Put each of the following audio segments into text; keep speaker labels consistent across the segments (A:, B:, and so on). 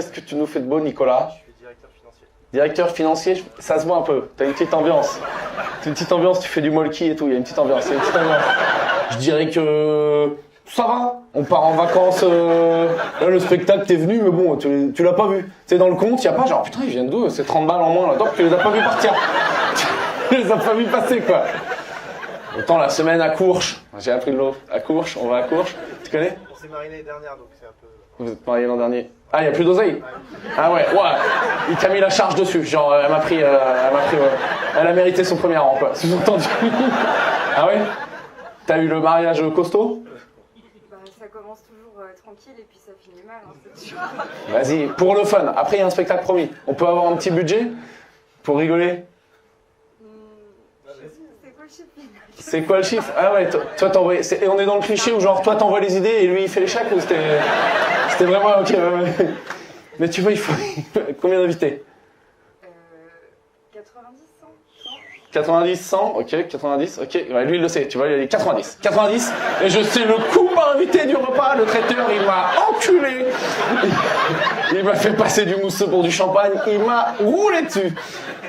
A: Qu'est-ce que tu nous fais de beau, Nicolas?
B: Je suis directeur financier.
A: Directeur financier, ça se voit un peu. T'as une petite ambiance. T'as une petite ambiance, tu fais du molki et tout, il y a une petite ambiance, il y a une petite ambiance. Je dirais que ça va. On part en vacances. Là, le spectacle, t'es venu, mais bon, tu l'as pas vu. C'est dans le compte, il y a pas genre, putain, ils viennent d'où? C'est 30 balles en moins là. Donc, tu les as pas vu partir. Tu les as pas vu passer, quoi. Autant la semaine à Courche. J'ai appris de l'eau. À Courche, on va à Courche. Tu connais?
B: On s'est marié l'année dernière, donc c'est un peu...
A: Vous êtes mariés l'an dernier. Ah, il n'y a plus d'oseille? Ah ouais. Il t'a mis la charge dessus. Genre, elle m'a pris, ouais. Elle a mérité son premier rang, quoi. Sous-entendu. Ah ouais? T'as eu le mariage costaud?
C: Bah, ça commence toujours tranquille et puis ça finit mal, hein, c'est sûr.
A: Vas-y, pour le fun. Après, il y a un spectacle promis. On peut avoir un petit budget pour rigoler?
C: C'est quoi le chiffre final?
A: C'est quoi le chiffre? Ah ouais, toi t'envoies... Et on est dans le cliché où genre toi t'envoies les idées et lui il fait les chèques ou c'était vraiment ok, ouais. Mais tu vois, il faut... Combien d'invités?
C: 90, 100
A: 90, 100, ok, 90, ok. Ouais, lui il le sait, tu vois, il a dit 90. 90, et je sais le coût par invité du repas, le traiteur il m'a enculé. Il m'a fait passer du mousseux pour du champagne, il m'a roulé dessus.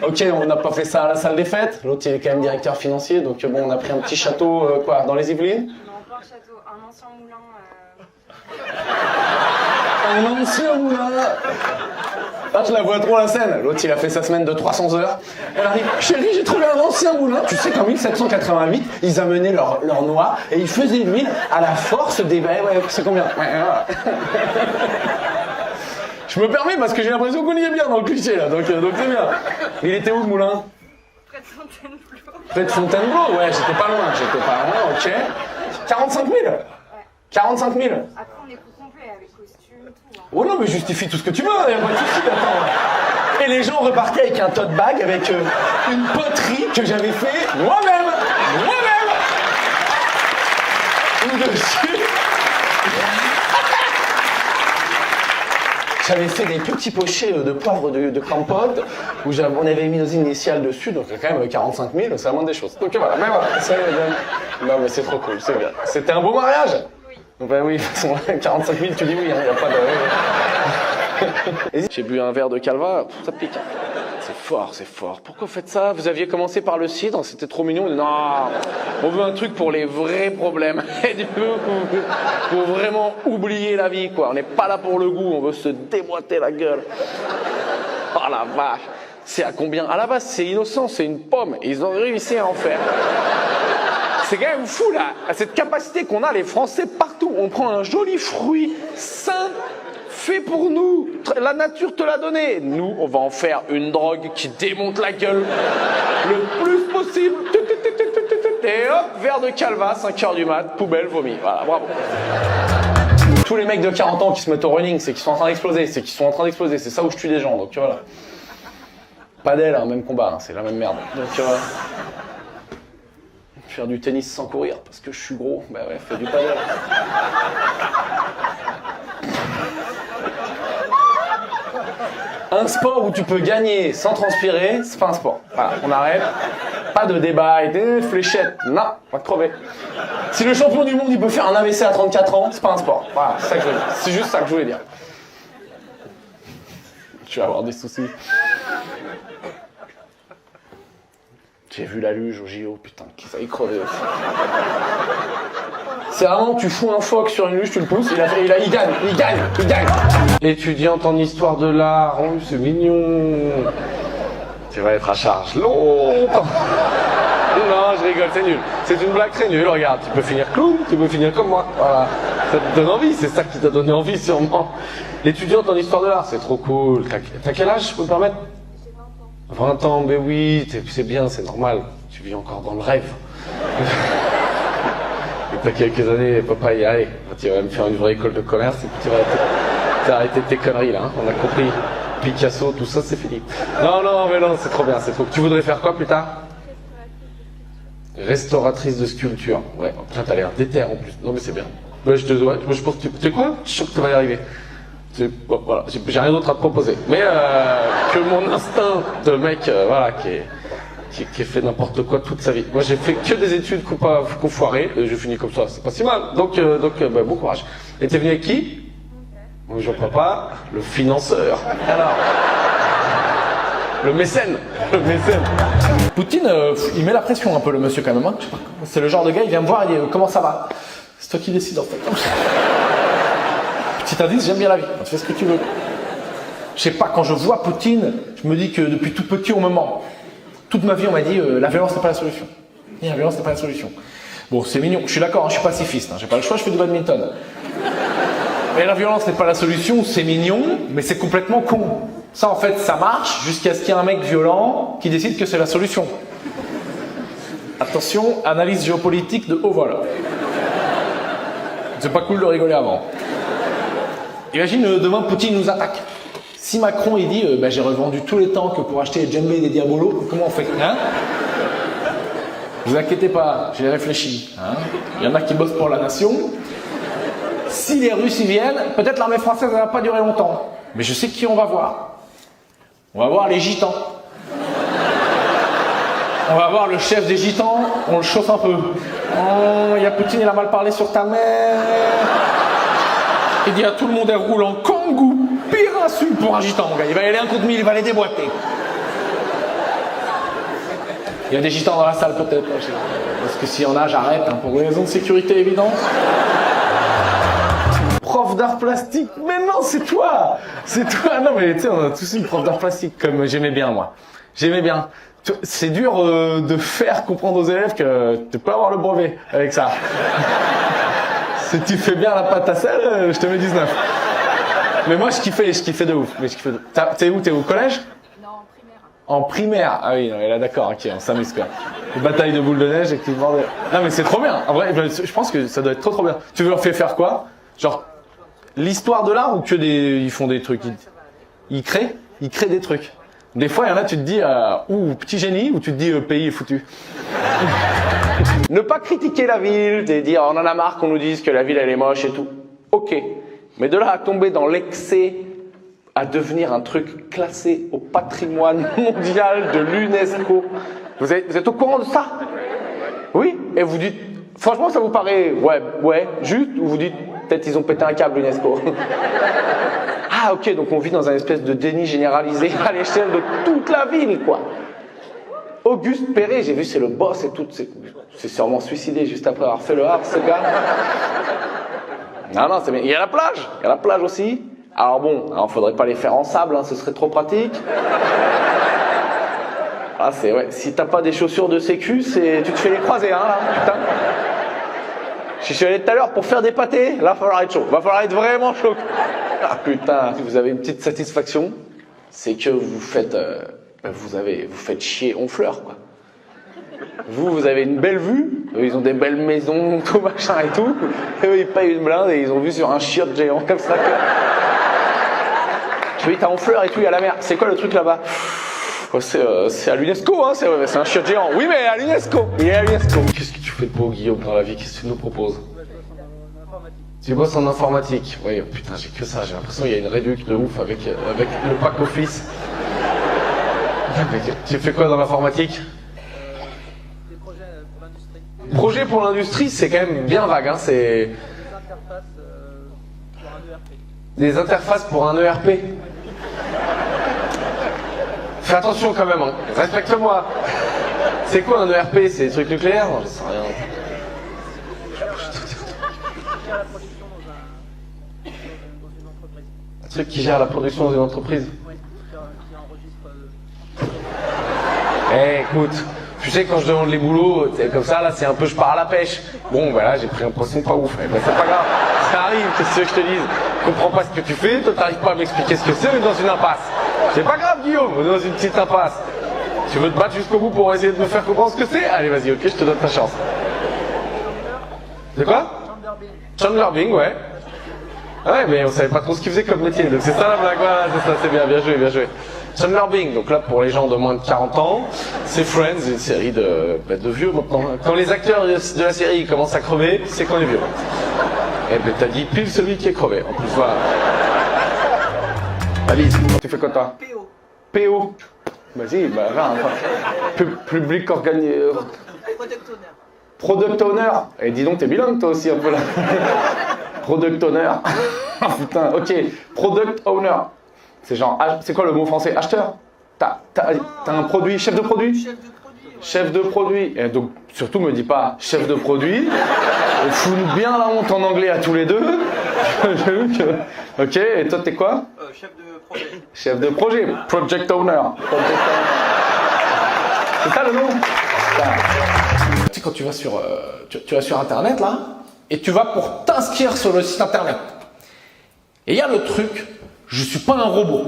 A: Ok, on n'a pas fait ça à la salle des fêtes, l'autre il est quand même directeur financier, donc bon, on a pris un petit château, quoi, dans les Yvelines.
C: Non, pas un château, un ancien moulin.
A: Un ancien moulin. Ah, je la vois trop la scène. L'autre, il a fait sa semaine de 300 heures. Elle arrive, chérie, j'ai trouvé un ancien moulin. Tu sais qu'en 1788, ils amenaient leur noix et ils faisaient de l'huile à la force des... Ouais, c'est combien? Je me permets parce que j'ai l'impression qu'on y est bien dans le cliché, là. Donc c'est bien. Il était où, le moulin?
C: Près de Fontainebleau.
A: Près de Fontainebleau? Ouais, j'étais pas loin, ok. 45 000? Ouais. 45 000?
C: Après, on est coup complet avec costume, tout. Hein.
A: Oh non, mais justifie tout ce que tu veux, y a pas de souci, attends. Et les gens repartaient avec un tote bag, avec une poterie que j'avais fait moi-même. Dessus. J'avais fait des petits pochets de poivre de campote où on avait mis nos initiales dessus, donc quand même 45 000, c'est vraiment des choses. Donc voilà, mais voilà. Non mais c'est trop cool, c'est bien. C'était un beau mariage?
C: Oui.
A: Ben oui, de toute façon, 45 000, tu dis oui, il n'y a pas de... J'ai bu un verre de Calva, ça pique. C'est fort. Pourquoi vous faites ça? Vous aviez commencé par le cidre, c'était trop mignon. Non, on veut un truc pour les vrais problèmes. Et du coup, pour vraiment oublier la vie, quoi. On n'est pas là pour le goût, on veut se déboîter la gueule. Oh la vache. C'est à combien? À la base, c'est innocent, c'est une pomme. Et ils ont réussi à en faire. C'est quand même fou, là, cette capacité qu'on a, les Français, partout. On prend un joli fruit sain, fait pour nous. La nature te l'a donné. Nous, on va en faire une drogue qui démonte la gueule le plus possible. Et hop, verre de Calva, 5h du mat, poubelle, vomi. Voilà, bravo. Tous les mecs de 40 ans qui se mettent au running, c'est qu'ils sont en train d'exploser. C'est ça où je tue des gens, donc voilà. Pas d'elle, hein, même combat, hein, c'est la même merde. Donc, faire du tennis sans courir parce que je suis gros, bah ouais, fais du padel. Un sport où tu peux gagner sans transpirer, c'est pas un sport. Voilà, on arrête. Pas de débat et des fléchettes. Non, on va crever. Si le champion du monde il peut faire un AVC à 34 ans, c'est pas un sport. Voilà, c'est ça que je veux dire. C'est juste ça que je voulais dire. Je vais avoir des soucis. J'ai vu la luge au JO, putain, ça y crevait aussi. C'est vraiment, tu fous un phoque sur une luge, tu le pousses, il gagne. Étudiante en histoire de l'art, oh, c'est mignon. Tu vas être à charge longtemps. Non, je rigole, c'est nul. C'est une blague très nulle, regarde, tu peux finir clown, tu peux finir comme moi. Voilà, ça te donne envie, c'est ça qui t'a donné envie sûrement. L'étudiante en histoire de l'art, c'est trop cool. T'as quel âge, je peux me permettre? 20 ans, mais oui, c'est bien, c'est normal. Tu vis encore dans le rêve. Et t'as quelques années, papa y aller. Tu vas me faire une vraie école de commerce et puis tu vas arrêter tes conneries là. Hein. On a compris. Picasso, tout ça, c'est fini. Non, mais non, c'est trop bien, c'est trop. Tu voudrais faire quoi plus tard? Restauratrice de sculpture. Ouais, putain, t'as l'air déter en plus. Non, mais c'est bien. Ouais, je pense que tu sais quoi? Je suis sûr que tu vas y arriver. Bon, voilà, j'ai rien d'autre à te proposer. Mais que mon instinct de mec, voilà, qui a fait n'importe quoi toute sa vie. Moi, j'ai fait que des études qu'on foiré, et j'ai fini comme ça. C'est pas si mal. Donc, bon courage. Et t'es venu avec qui? Bonjour papa, le financeur. Alors, le mécène. Le mécène.
D: Poutine, il met la pression un peu, le monsieur, quand même. Hein. C'est le genre de gars, il vient me voir, il dit comment ça va? C'est toi qui décides, en fait. Petit indice, j'aime bien la vie. Tu fais ce que tu veux. Je sais pas, quand je vois Poutine, je me dis que depuis tout petit, on me ment. Toute ma vie, on m'a dit la violence n'est pas la solution. Et la violence n'est pas la solution. Bon, c'est mignon. Je suis d'accord, hein, je suis pacifiste. Hein, j'ai pas le choix, je fais du badminton. Mais la violence n'est pas la solution, c'est mignon, mais c'est complètement con. Ça, en fait, ça marche jusqu'à ce qu'il y ait un mec violent qui décide que c'est la solution. Attention, analyse géopolitique de haut vol. C'est pas cool de rigoler avant. Imagine, demain, Poutine nous attaque. Si Macron, il dit, j'ai revendu tous les tanks pour acheter les Djembé et les Diabolos, comment on fait, hein? Vous inquiétez pas, j'ai réfléchi. Hein, il y en a qui bossent pour la nation. Si les Russes y viennent, peut-être l'armée française ne va pas durer longtemps. Mais je sais qui on va voir. On va voir les gitans. On va voir le chef des gitans, on le chauffe un peu. Oh, il y a Poutine, il a mal parlé sur ta mère. Il dit à tout le monde, elle roule en kangou. Pire insulte pour un gitan, mon gars. Il va y aller un coup de mille, il va les déboîter. Il y a des gitans dans la salle, peut-être. Parce que s'il y en a, j'arrête, hein, pour des raisons de sécurité évidentes. Prof d'art plastique. Mais non, c'est toi. C'est toi. Non, mais tu sais, on a tous une prof d'art plastique, comme j'aimais bien, moi. J'aimais bien. C'est dur de faire comprendre aux élèves que tu peux avoir le brevet avec ça. Si tu fais bien la pâte à sel, je te mets 19. Mais moi, je kiffais de ouf. T'es où? T'es au collège?
C: Non, en primaire.
A: En primaire? Ah oui, non, là d'accord, ok, on s'amuse quoi. Une bataille de boules de neige et qui vendent... Non mais c'est trop bien, en vrai, je pense que ça doit être trop bien. Tu veux leur faire quoi? Genre, l'histoire de l'art ou que ils font des trucs? Ils créent des trucs. Des fois, il y en a, tu te dis, ouh, petit génie, ou tu te dis, pays est foutu. Ne pas critiquer la ville, et dire, on en a marre qu'on nous dise que la ville, elle est moche et tout. Ok. Mais de là à tomber dans l'excès, à devenir un truc classé au patrimoine mondial de l'UNESCO. Vous êtes au courant de ça? Oui? Et vous dites, franchement, ça vous paraît, ouais, juste, ou vous dites, peut-être ils ont pété un câble, l'UNESCO. Ah, ok, donc on vit dans un espèce de déni généralisé à l'échelle de toute la ville, quoi. Auguste Perret, j'ai vu, c'est le boss et tout, c'est sûrement suicidé juste après avoir fait le Havre, ce gars. Non, c'est bien. Il y a la plage aussi. Alors bon, faudrait pas les faire en sable, hein, ce serait trop pratique. Ah, c'est ouais. Si t'as pas des chaussures de sécu, tu te fais les croiser, hein, là, putain. Je suis allé tout à l'heure pour faire des pâtés. Là, il va falloir être chaud. Va falloir être vraiment chaud. Ah putain, si vous avez une petite satisfaction, c'est que vous faites chier Honfleur, quoi. Vous avez une belle vue, eux, ils ont des belles maisons, tout machin et tout. Eux, ils payent une blinde et ils ont vu sur un chiotte géant comme ça. Oui, t'as Honfleur et tout, il y a la mer. C'est quoi le truc là-bas? C'est à l'UNESCO, hein, c'est un chiotte géant. Oui, mais à l'UNESCO. Il est à l'UNESCO. Qu'est-ce que tu fais de beau, Guillaume, dans la vie? Qu'est-ce que tu nous proposes? Tu bosses en informatique. Oui, putain, j'ai que ça. J'ai l'impression qu'il y a une réduc de ouf avec le pack office. Tu fais quoi dans l'informatique?
E: Des projets pour l'industrie.
A: Projet pour l'industrie, c'est quand même bien vague, hein, c'est...
E: Des interfaces pour un ERP.
A: Des interfaces pour un ERP. Fais attention quand même, hein. Respecte-moi. C'est quoi un ERP? C'est des trucs nucléaires? Non, je sais rien.
E: Qui gère la production dans une entreprise.
A: Un truc qui gère la production dans une entreprise?
E: Oui, qui enregistre...
A: Écoute, tu sais, quand je demande les boulots, comme ça, là, c'est un peu je pars à la pêche. Bon, là, j'ai pris un poisson pas ouf. Ben, c'est pas grave, ça arrive, qu'est-ce que tu veux que je te dise? Je comprends pas ce que tu fais, toi, t'arrives pas à m'expliquer ce que c'est, on est dans une impasse. C'est pas grave, Guillaume, on est dans une petite impasse. Tu veux te battre jusqu'au bout pour essayer de me faire comprendre ce que c'est? Allez, vas-y, ok, je te donne ta chance. De quoi? Chandler Bing, ouais. Ouais, mais on savait pas trop ce qu'il faisait comme métier, donc c'est ça la blague, voilà, c'est ça, c'est bien joué. Chandler Bing, donc là pour les gens de moins de 40 ans, c'est Friends, une série de vieux maintenant. Quand les acteurs de la série commencent à crever, c'est qu'on est vieux. Eh ben t'as dit pile celui qui est crevé, en plus voilà. Alice, tu fais quoi toi?
E: PO.
A: PO. Vas-y, va, public organisé.
E: Product owner.
A: Product owner. Et dis donc, t'es bilingue toi aussi un peu là. Product owner. Ah putain, ok. Product owner. C'est genre, c'est quoi le mot français? Acheteur? T'as un produit, chef de produit?
E: Chef de produit. Ouais.
A: Chef de produit. Et donc, surtout, me dis pas chef de produit. Fous-nous bien la honte en anglais à tous les deux. Ok, et toi, t'es quoi?
E: Chef de projet.
A: Chef de projet. Project owner. C'est ça le nom?
D: Tu sais, quand tu vas sur, tu vas sur Internet, là, et tu vas pour t'inscrire sur le site Internet. Et il y a le truc, je suis pas un robot.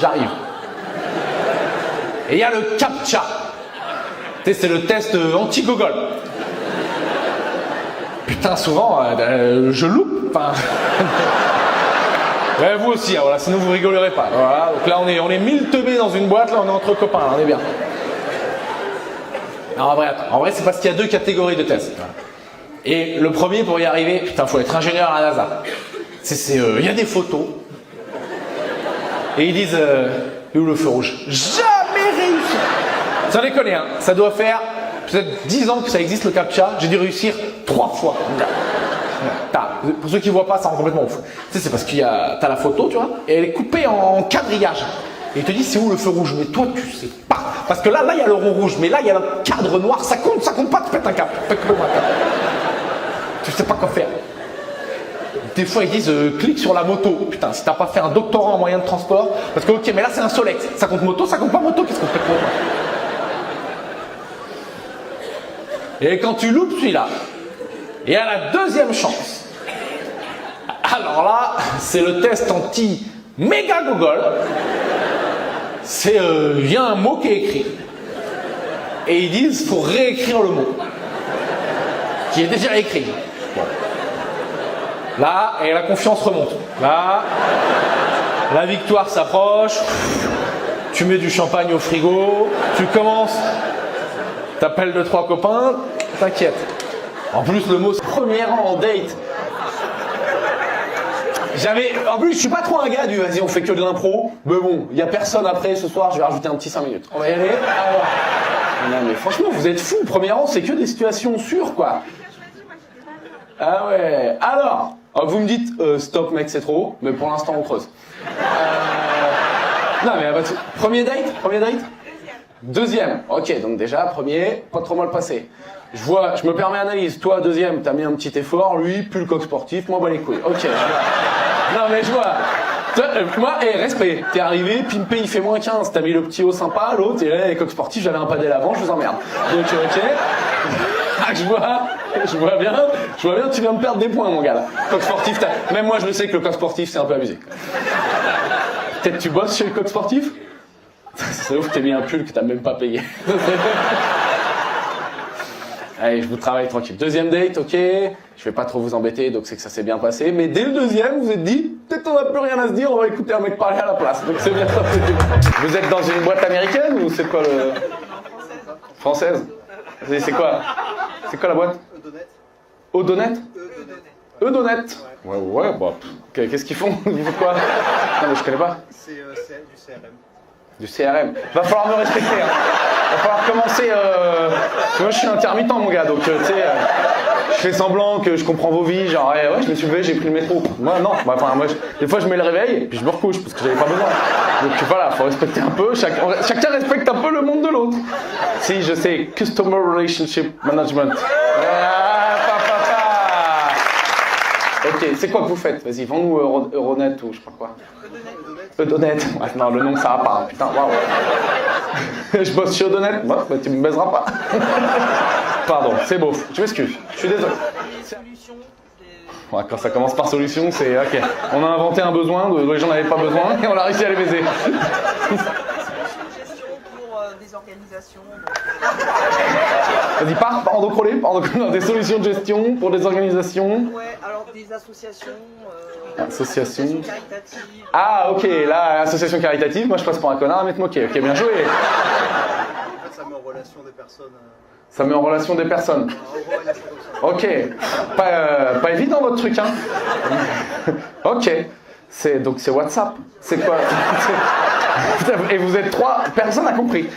D: J'arrive. Et il y a le CAPTCHA. Tu sais, c'est le test anti-Google. Putain, souvent, je loupe. Enfin... Ouais, vous aussi, hein, voilà, sinon vous rigolerez pas. Voilà, donc là on est 1000 teubés dans une boîte, là on est entre copains, là, on est bien. Non, en vrai c'est parce qu'il y a deux catégories de tests. Et le premier, pour y arriver, putain, faut être ingénieur à la NASA. Il y a des photos. Et ils disent, où le feu rouge? Jamais réussi. Sans déconner, hein, ça doit faire peut-être 10 ans que ça existe le CAPTCHA, j'ai dû réussir 3 fois. Pour ceux qui voient pas, ça rend complètement ouf. Tu sais, c'est parce qu'il y a, t'as la photo, tu vois, et elle est coupée en quadrillage. Et il te dit c'est où le feu rouge, mais toi tu sais pas. Parce que là il y a le rond rouge, mais là il y a le cadre noir, ça compte pas, tu pètes un cap. Tu sais pas quoi faire. Des fois ils disent clique sur la moto. Putain, si t'as pas fait un doctorat en moyen de transport, parce que ok, mais là c'est un Solex, ça compte moto, ça compte pas moto, qu'est-ce qu'on fait pour moi? Et quand tu loupes celui-là, et à la deuxième chance, alors là, c'est le test anti-méga Google. C'est, il y a un mot qui est écrit. Et ils disent, faut réécrire le mot. Qui est déjà écrit. Bon. Là, et la confiance remonte. Là, la victoire s'approche. Tu mets du champagne au frigo. Tu commences. T'appelles 2-3 copains. T'inquiète. En plus, le mot c'est premier rang en date. En plus, je suis pas trop un gars du vas-y, on fait que de l'impro. Mais bon, il y a personne après ce soir, je vais rajouter un petit 5 minutes. On va y aller. Non, mais franchement, vous êtes fous. Premier rang, c'est que des situations sûres, quoi. Ah ouais. Alors, vous me dites stop, mec, c'est trop. Mais pour l'instant, on creuse. Non, mais premier date. Deuxième. Ok, donc déjà, premier, pas trop mal passé. Je me permets analyse. Toi, deuxième, t'as mis un petit effort. Lui, plus le coq sportif. Moi, bah les couilles. Ok, je vois. Non, mais je vois. Moi, respect. T'es arrivé, Pimpé, il fait moins 15. T'as mis le petit haut sympa. L'autre, il est coq sportif. J'avais un padel avant, je vous emmerde. Donc, ok. Ah, je vois bien. Tu viens de perdre des points, mon gars. Là. Coq sportif, même moi, je le sais que le coq sportif, c'est un peu abusé. Peut-être tu bosses chez le coq sportif? C'est ouf, t'as mis un pull que t'as même pas payé. Allez, je vous travaille tranquille. Deuxième date, ok. Je vais pas trop vous embêter, donc c'est que ça s'est bien passé. Mais dès le deuxième, vous vous êtes dit, peut-être on n'a plus rien à se dire, on va écouter un mec parler à la place. Donc c'est bien ça. Vous êtes dans une boîte américaine ou c'est quoi le... Française. C'est quoi? C'est quoi la boîte? Odonet. Odonet. Ouais, bah. Qu'est-ce qu'ils font? Ils font quoi? Non, mais je connais pas.
B: C'est du CRM.
A: Du CRM. Va falloir me respecter. Hein. Va falloir commencer. Moi, je suis intermittent, mon gars, donc tu sais, je fais semblant que je comprends vos vies. Genre, ouais, je me suis levé, j'ai pris le métro. Moi, non. Des fois, je mets le réveil, puis je me recouche parce que j'avais pas besoin. Donc voilà, faut respecter un peu. Chacun respecte un peu le monde de l'autre. Si, je sais, Customer Relationship Management. Ok, c'est quoi que vous faites? Vas-y, vends-nous Euronet ou je sais pas quoi. Odonet. Ouais, non, le nom ça va pas. Hein. Putain, waouh. Je bosse chez Odonet. Bah, tu me baiseras pas. Pardon, c'est beau. Je m'excuse. Je suis désolé. Ouais, quand ça commence par solution, c'est ok. On a inventé un besoin dont les gens n'avaient pas besoin et on a réussi à les baiser.
E: Gestion pour des organisations.
A: Vas-y, pars en dos crawlé, des solutions de gestion pour des organisations.
E: Ouais, alors des associations.
A: Associations
E: caritatives.
A: Ah, ok, là, association caritative, moi je passe pour un connard à m'être moqué. Ok, bien joué.
B: En fait, ça met en relation des personnes.
A: Ça met en relation des personnes. Ok, pas évident votre truc, hein. Ok, donc c'est WhatsApp. C'est quoi? Et vous êtes 3, personne n'a compris.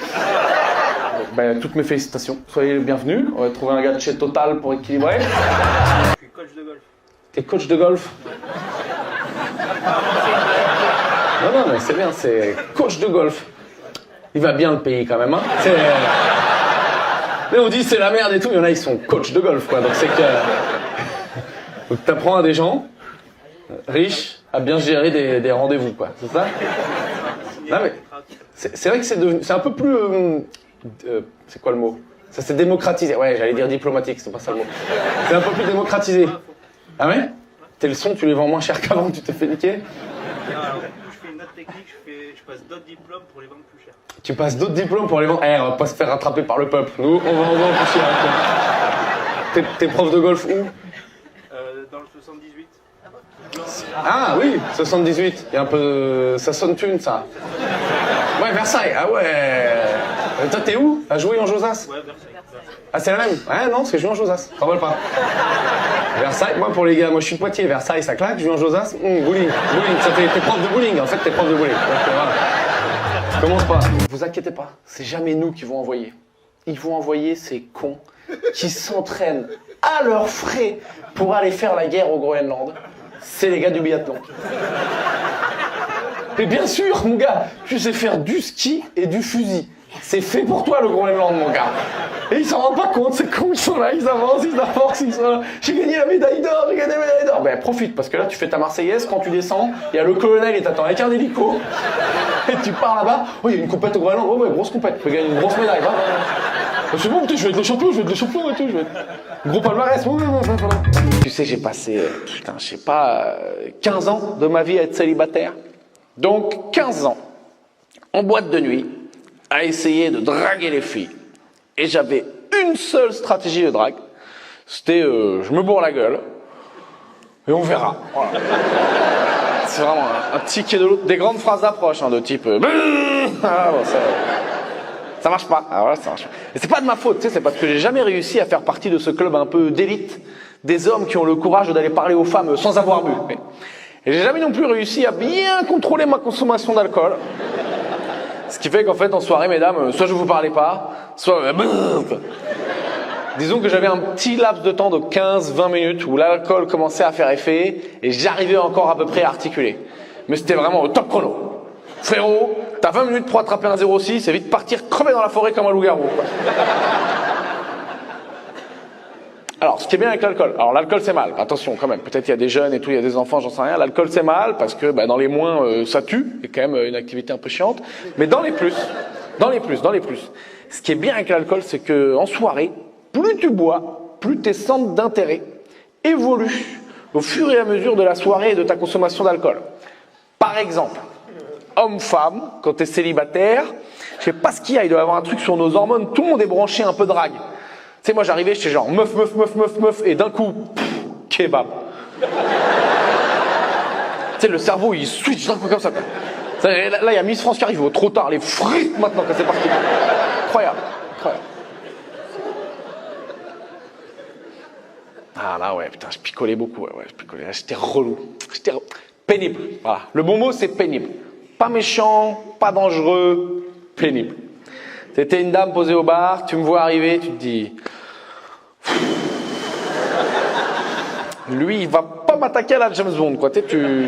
A: Ben, toutes mes félicitations. Soyez les bienvenus. On va trouver un gars de chez Total pour équilibrer.
B: Je suis coach de golf.
A: T'es coach de golf? Non, mais c'est bien, c'est coach de golf. Il va bien le pays quand même, hein. Mais on dit c'est la merde et tout, il y en a, ils sont coach de golf, quoi. Donc c'est que... Donc t'apprends à des gens riches à bien gérer des rendez-vous, quoi. C'est ça? Non, mais c'est vrai que c'est un peu plus... c'est quoi le mot? Ça s'est démocratisé. Ouais, j'allais dire diplomatique, c'est pas ça le mot. C'est un peu plus démocratisé. Ah ouais? Tes leçons, tu les vends moins cher qu'avant que tu t'es fait niquer?
B: Non, alors, du coup, je fais une autre technique, je passe d'autres diplômes pour les vendre plus cher.
A: Tu passes d'autres diplômes pour les vendre? Eh, on va pas se faire rattraper par le peuple. Nous, on va en vendre plus cher. T'es prof de golf où?
B: Dans le 78.
A: Ah oui, 78. Il y a un peu... Ça sonne thune, ça. Ouais, Versailles. Ah ouais. Toi, t'es où? À jouer en Josas?
B: Ouais, Versailles.
A: Ah, c'est la même? Ouais, non, parce que je joue en Josas. T'en vole pas. Versailles, moi pour les gars, moi je suis de Poitiers. Versailles, ça claque, je joue en Josas. Bowling, ça fait... T'es prof de bowling, en fait, t'es prof de bowling. Donc, voilà. Commence pas. Vous inquiétez pas, c'est jamais nous qui vont envoyer. Ils vont envoyer ces cons qui s'entraînent à leurs frais pour aller faire la guerre au Groenland. C'est les gars du biathlon. Mais bien sûr, mon gars, tu sais faire du ski et du fusil. C'est fait pour toi, le Groenland, mon gars. Et ils s'en rendent pas compte, c'est con, ils sont là, ils avancent, ils sont là. J'ai gagné la médaille d'or, j'ai gagné la médaille d'or. Ben, profite, parce que là, tu fais ta Marseillaise, quand tu descends, il y a le colonel, il t'attend avec un hélico. Et tu pars là-bas, oh, il y a une compète au Groenland, ouais, grosse compète, tu peux gagner une grosse médaille, va. C'est bon, putain, je vais être le champion et tout, Gros palmarès, ouais. Tu sais, j'ai passé, putain, je sais pas, 15 ans de ma vie à être célibataire. Donc, 15 ans, en boîte de nuit, à essayer de draguer les filles. Et j'avais une seule stratégie de drague. C'était, je me bourre la gueule, et on verra. Voilà. C'est vraiment un ticket de l'autre. Des grandes phrases d'approche, hein, de type, ah, bon, ça marche pas. Ah, voilà, ça marche pas. Et c'est pas de ma faute, tu sais, c'est parce que j'ai jamais réussi à faire partie de ce club un peu d'élite, des hommes qui ont le courage d'aller parler aux femmes sans avoir bu. Et j'ai jamais non plus réussi à bien contrôler ma consommation d'alcool. Ce qui fait qu'en fait, en soirée, mesdames, soit je vous parlais pas, soit... Disons que j'avais un petit laps de temps de 15-20 minutes où l'alcool commençait à faire effet et j'arrivais encore à peu près à articuler. Mais c'était vraiment au top chrono. Frérot, t'as 20 minutes pour attraper un 06 et vite partir crever dans la forêt comme un loup-garou. Alors, ce qui est bien avec l'alcool, alors l'alcool c'est mal, attention quand même, peut-être il y a des jeunes et tout, il y a des enfants, j'en sais rien, l'alcool c'est mal parce que dans les moins ça tue, c'est quand même une activité un peu chiante, mais dans les plus, ce qui est bien avec l'alcool c'est que en soirée, plus tu bois, plus tes centres d'intérêt évoluent au fur et à mesure de la soirée et de ta consommation d'alcool. Par exemple, homme-femme, quand t'es célibataire, je sais pas ce qu'il y a, il doit y avoir un truc sur nos hormones, tout le monde est branché un peu drague. Tu sais, moi j'arrivais, j'étais genre meuf, et d'un coup, kebab. Tu sais, le cerveau il switch d'un coup comme ça. Là, il y a Miss France qui arrive, trop tard, les frites maintenant que c'est parti. Incroyable. Ah là, ouais, putain, je picolais beaucoup, ouais, je picolais. Là, j'étais relou. J'étais pénible. Voilà. Le bon mot, c'est pénible. Pas méchant, pas dangereux, pénible. C'était une dame posée au bar, tu me vois arriver, tu te dis... Lui, il va pas m'attaquer à la James Bond, quoi. Tu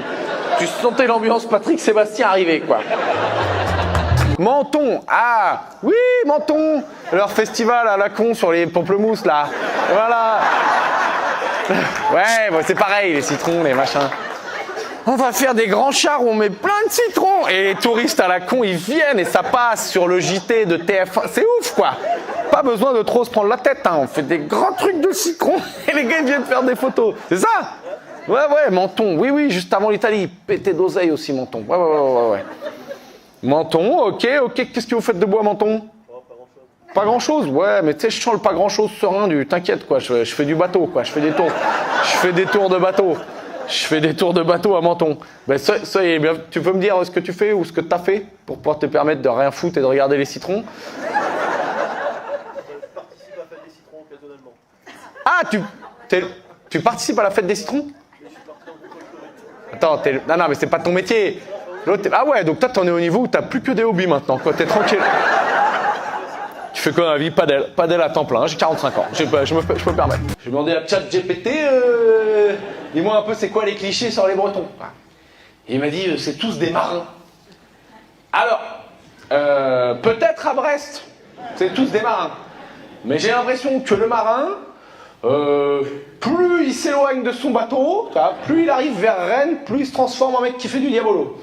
A: sentais l'ambiance Patrick Sébastien arriver, quoi. Menton, ah, oui, Menton, leur festival à la con sur les pamplemousses, là. Voilà. Ouais, bon, c'est pareil, les citrons, les machins. On va faire des grands chars où on met plein de citrons. Et les touristes à la con, ils viennent et ça passe sur le JT de TF1. C'est ouf, quoi. Pas besoin de trop se prendre la tête, hein. On fait des grands trucs de citron et les gars ils viennent faire des photos. C'est ça? Ouais, Menton. Oui, juste avant l'Italie. Pété d'oseille aussi, Menton. Ouais. Menton, ok. Qu'est-ce que vous faites de beau à Menton? Pas grand-chose. Ouais, mais tu sais, je sens le pas grand-chose serein du... T'inquiète, quoi. Je fais du bateau, quoi. Je fais des tours de bateau. Je fais des tours de bateau à Menton. Ben, ça y est bien. Tu peux me dire ce que tu fais ou ce que t'as fait pour pouvoir te permettre de rien foutre et de regarder les citrons?
B: Je participe à la fête des citrons occasionnellement.
A: Ah, tu participes à la fête des citrons? Attends, non, mais c'est pas ton métier. Ah ouais, donc toi t'en es au niveau où t'as plus que des hobbies maintenant, quoi. T'es tranquille. Je fais quoi dans la vie? Padel à temps plein, j'ai 45 ans, je peux me permettre. J'ai demandé à ChatGPT, dis-moi un peu c'est quoi les clichés sur les Bretons. Et il m'a dit, c'est tous des marins. Alors, peut-être à Brest, c'est tous des marins. Mais j'ai l'impression que le marin, plus il s'éloigne de son bateau, plus il arrive vers Rennes, plus il se transforme en mec qui fait du diabolo.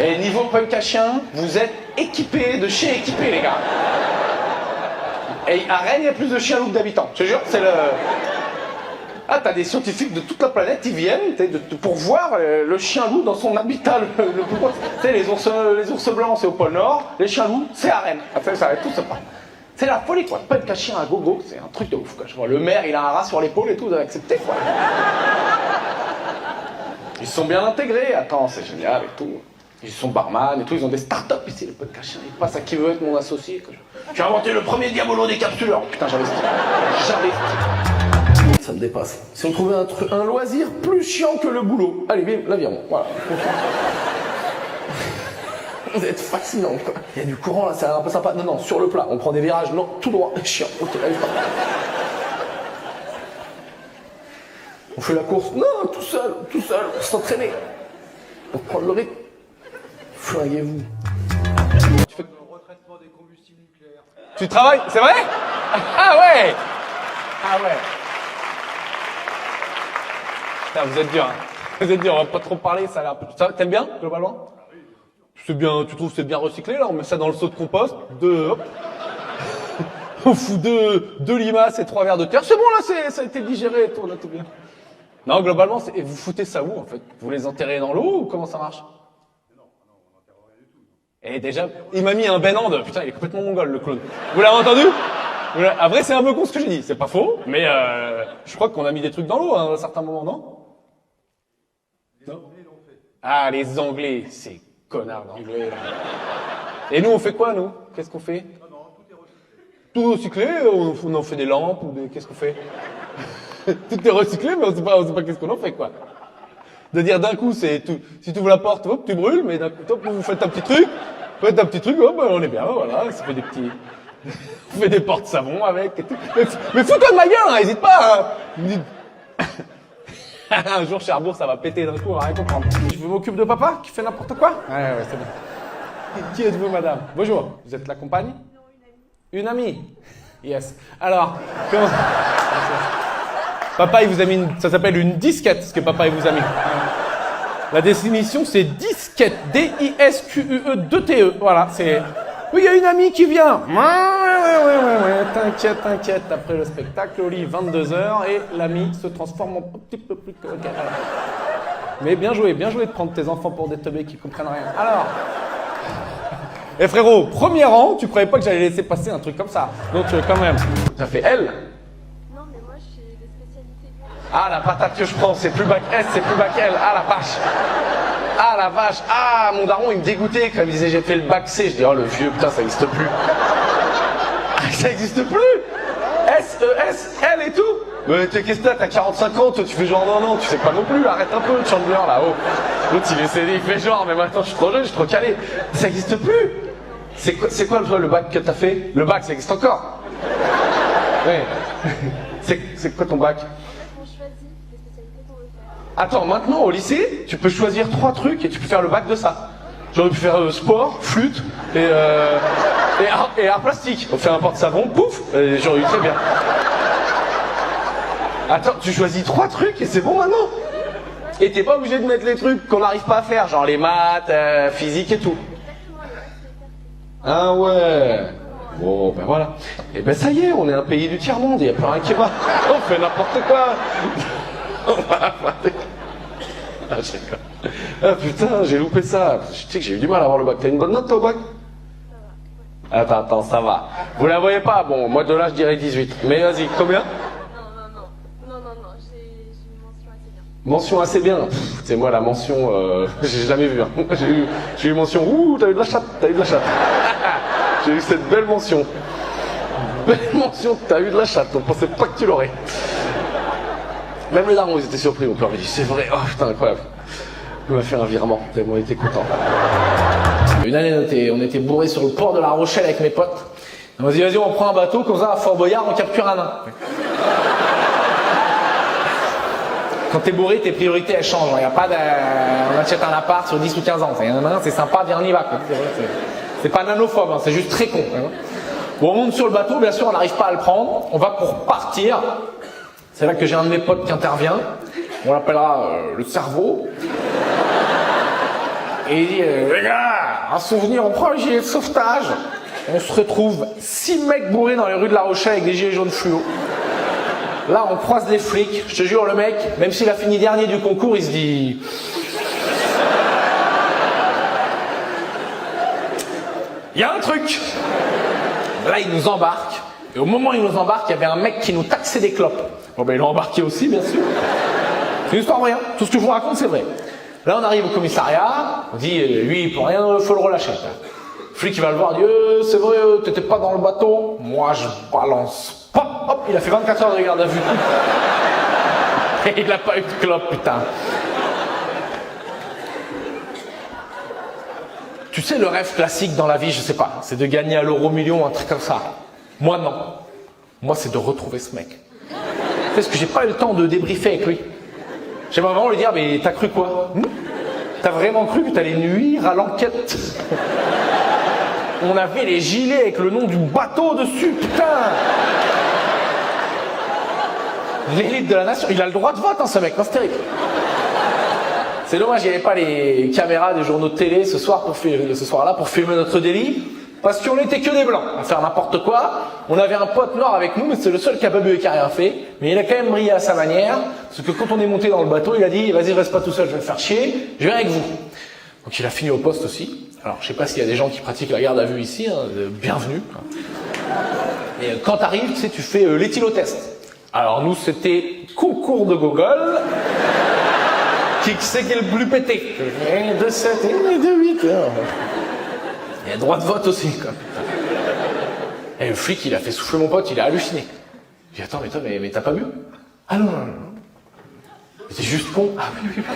A: Et niveau punk à chien, vous êtes équipés de chiens équipés, les gars. Et à Rennes, il y a plus de chiens loups que d'habitants. Je te jure, c'est le... Ah, t'as des scientifiques de toute la planète, ils viennent pour voir le chien loup dans son habitat le plus proche. Tu sais, les ours blancs, c'est au pôle Nord, les chiens loups, c'est à Rennes. Ah, ça va tout se passe. C'est la folie, quoi. Punk à chien à gogo, c'est un truc de ouf, quoi. Je vois, le maire, il a un rat sur l'épaule et tout, vous avez accepté, quoi. Ils sont bien intégrés, attends, c'est génial et tout. Ils sont barman et tout, ils ont des start-up ici, les punk à chien. Ils passent à qui veut être mon associé, quoi. J'ai inventé le premier diabolo des capsuleurs. Putain, j'investis. Ça me dépasse. Si on trouvait un loisir plus chiant que le boulot. Allez, bim, l'aviron. Voilà. Vous êtes fascinant, quoi. Il y a du courant là, c'est un peu sympa. Non, sur le plat, on prend des virages, non, tout droit. Chiant. Ok, allez, pas. On fait la course, non, tout seul, s'entraîner. Pour prendre le rythme. Flinguez-vous. Tu fais
F: retraitement des combustibles nucléaires.
A: Tu travailles? C'est vrai? Ah ouais! Ah ouais. Putain, vous êtes dur, hein. Vous êtes dur, on va pas trop parler, ça a l'air... T'aimes bien, globalement? C'est bien, tu trouves que c'est bien recyclé, là? On met ça dans le seau de compost, hop. On fout deux limaces et 3 verres de terre. C'est bon, là, ça a été digéré et tout, là, tout bien. Non, globalement, et vous foutez ça où, en fait? Vous les enterrez dans l'eau, ou comment ça marche? Et déjà, il m'a mis un Ben Hand. Putain, il est complètement mongol, le clone. Vous l'avez entendu? Après, c'est un peu con ce que j'ai dit. C'est pas faux, mais je crois qu'on a mis des trucs dans l'eau à un certain moment, non? Non. Ah, les Anglais, ces connards d'Anglais, là. Et nous, on fait quoi, nous? Qu'est-ce qu'on fait? Tout est recyclé. On en fait des lampes ou des... Qu'est-ce qu'on fait? Tout est recyclé, mais on sait pas qu'est-ce qu'on en fait, quoi. De dire d'un coup, c'est tout. Si tu ouvres la porte, hop, tu brûles, mais d'un coup, hop, vous faites un petit truc, hop, on est bien, voilà, ça fait des petits... On fait des portes savon avec et tout. Mais fous-toi de ma gueule, hein, hésite pas, hein. Un jour, Cherbourg, ça va péter d'un coup, on va rien comprendre. Je m'occupe de papa, qui fait n'importe quoi? Ouais, c'est bien. Qui êtes-vous, madame? Bonjour, vous êtes la compagne? Non, une amie. Une amie? Yes. Alors, comment... Papa, il vous a mis ça s'appelle une disquette, ce que papa, il vous a mis. La définition, c'est disquette. D-I-S-Q-U-E-2-T-E. Voilà, c'est... Oui, il y a une amie qui vient. Ouais. T'inquiète. Après le spectacle, au lit, 22h, et l'ami se transforme en petit peu plus... Okay. Mais bien joué de prendre tes enfants pour des teubés qui comprennent rien. Alors... Eh frérot, premier rang, tu croyais pas que j'allais laisser passer un truc comme ça. Donc, quand même... Ça fait L. Ah, la patate que je prends, c'est plus bac S, c'est plus bac L. Ah, la vache. Ah, la vache. Ah, mon daron, il me dégoûtait quand il me disait j'ai fait le bac C. Je dis, oh, le vieux, putain, ça existe plus. Ça existe plus. S, E, S, L et tout. Mais qu'est-ce que t'as 45 ans, toi, tu fais genre, non, tu sais pas non plus. Arrête un peu, Chandler, là-haut. L'autre, il fait genre, mais maintenant, je suis trop jeune, je suis trop calé. Ça existe plus. C'est quoi le bac que t'as fait? Le bac, ça existe encore. Ouais. C'est quoi ton bac? Attends, maintenant au lycée, tu peux choisir 3 trucs et tu peux faire le bac de ça. J'aurais pu faire sport, flûte et art plastique. On fait un porte-savon, pouf, et j'aurais eu très bien. Attends, tu choisis 3 trucs et c'est bon maintenant. Et t'es pas obligé de mettre les trucs qu'on n'arrive pas à faire, genre les maths, physique et tout. Ah ouais. Bon, ben voilà. Et ben ça y est, on est un pays du tiers-monde, il n'y a plus rien qui va. On fait n'importe quoi. Ah, je rigole. Ah putain, j'ai loupé ça. Tu sais que j'ai eu du mal à avoir le bac. T'as une bonne note toi au bac? Attends, ça va. Vous la voyez pas? Bon, moi de là je dirais 18. Mais vas-y, combien?
C: Non, j'ai une mention assez bien.
A: Mention assez bien. C'est moi la mention, j'ai jamais vu. Hein. J'ai eu mention, ouh, t'as eu de la chatte. J'ai eu cette belle mention. Belle mention, t'as eu de la chatte. On pensait pas que tu l'aurais. Même les darons, ils étaient surpris. Mon père m'a dit, c'est vrai. Oh putain, incroyable. Il m'a fait un virement. Tellement il était content.
D: Une année, on était bourrés sur le port de La Rochelle avec mes potes. On m'a dit, vas-y, on prend un bateau, comme ça, à Fort Boyard, on capture un nain. Quand t'es bourré, tes priorités, elles changent. Il y a pas de, on achète un appart sur 10 ou 15 ans. C'est sympa, viens, on y va, quoi. C'est pas nanophobe, hein, c'est juste très con. Hein. Bon, on monte sur le bateau, bien sûr, on n'arrive pas à le prendre. On va pour partir. C'est là que j'ai un de mes potes qui intervient. On l'appellera le cerveau. Et il dit, les gars, un souvenir, on prend le gilet de sauvetage. On se retrouve 6 mecs bourrés dans les rues de La Rochelle avec des gilets jaunes fluo. Là, on croise les flics. Je te jure, le mec, même s'il a fini dernier du concours, il se dit... Il y a un truc. Là, il nous embarque. Et au moment où il nous embarque, il y avait un mec qui nous taxait des clopes. Bon, ben, il l'a embarqué aussi, bien sûr. C'est une histoire vraie. Hein. Tout ce que je vous raconte, c'est vrai. Là, on arrive au commissariat. On dit, lui, il peut rien, faut le relâcher. Le flic, il va le voir, il dit, c'est vrai, t'étais pas dans le bateau. Moi, je balance. Hop, hop, il a fait 24 heures de garde à vue. Et il a pas eu de clope, putain. Tu sais, le rêve classique dans la vie, je sais pas, c'est de gagner à l'euro million, un truc comme ça. Moi, non. Moi, c'est de retrouver ce mec. Parce que j'ai pas eu le temps de débriefer avec lui. J'aimerais vraiment lui dire, mais t'as cru quoi? T'as vraiment cru que t'allais nuire à l'enquête? On avait les gilets avec le nom du bateau dessus, putain! L'élite de la nation, il a le droit de vote, hein, ce mec, non, c'est terrible. C'est dommage, il n'y avait pas les caméras des journaux de télé ce soir-là pour filmer notre délit, parce qu'on n'était que des blancs, à faire n'importe quoi. On avait un pote noir avec nous, mais c'est le seul qui a pas bu et qui a rien fait. Mais il a quand même brillé à sa manière, parce que quand on est monté dans le bateau, il a dit, vas-y, reste pas tout seul, je vais me faire chier, je viens avec vous. Donc il a fini au poste aussi. Alors je sais pas s'il y a des gens qui pratiquent la garde à vue ici, hein, bienvenue. Et quand t'arrives, tu sais, tu fais l'éthylotest. Alors nous, c'était concours de Gogol. Qui c'est qui est le plus pété? De 7 et de 8 heures. Il y a droit de vote aussi, quoi. Et le flic, il a fait souffler mon pote, il a halluciné. J'ai dit, attends, mais t'as pas bu? Ah non, non, non. T'es juste con. Ah oui, oui, oui.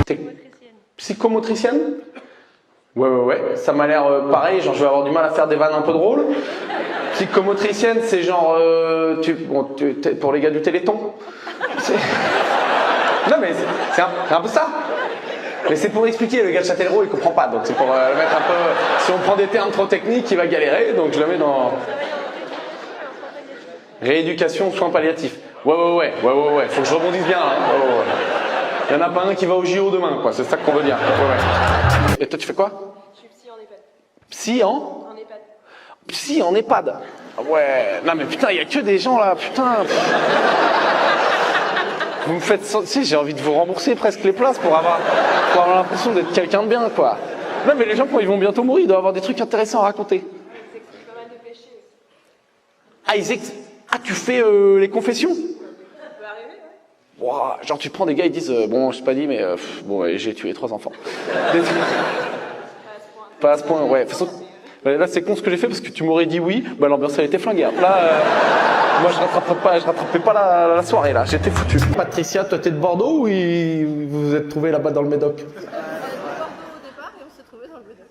D: T'es psychomotricienne? Ouais, ça m'a l'air pareil, genre je vais avoir du mal à faire des vannes un peu drôles. Psychomotricienne, c'est genre, pour les gars du Téléthon. Non mais c'est un peu ça. Mais c'est pour expliquer, le gars de Châtellerault il comprend pas, donc c'est pour le mettre un peu... Si on prend des termes trop techniques, il va galérer, donc je le mets dans... Rééducation, soins palliatifs. Ouais, faut que je rebondisse bien. Hein. Ouais. Il y en a pas un qui va au JO demain, quoi, c'est ça qu'on veut dire. Ouais. Et toi tu fais quoi?
C: Je suis psy en EHPAD.
D: Psy en?
C: En EHPAD.
D: Psy en EHPAD. Ouais, non mais putain, il y a que des gens là, putain. Vous me faites... Tu sais, j'ai envie de vous rembourser presque les places pour avoir l'impression d'être quelqu'un de bien, quoi. Non, mais les gens, quand ils vont bientôt mourir, ils doivent avoir des trucs intéressants à raconter.
C: Ils expliquent pas mal de péchés aussi.
D: Ah, tu fais les confessions?
C: Ça peut arriver, ouais.
D: Wow, genre, tu prends des gars, ils disent, bon, je sais pas dit, mais j'ai tué 3 enfants. Pas à ce point, ouais. De toute façon, là, c'est con ce que j'ai fait parce que tu m'aurais dit oui, bah l'ambiance elle était flinguée. Là, moi je rattrapais pas la soirée là, j'étais foutu. Patricia, toi t'es de Bordeaux ou vous vous êtes trouvé là-bas dans le Médoc?
C: Bordeaux au départ et on s'est trouvés dans le Médoc.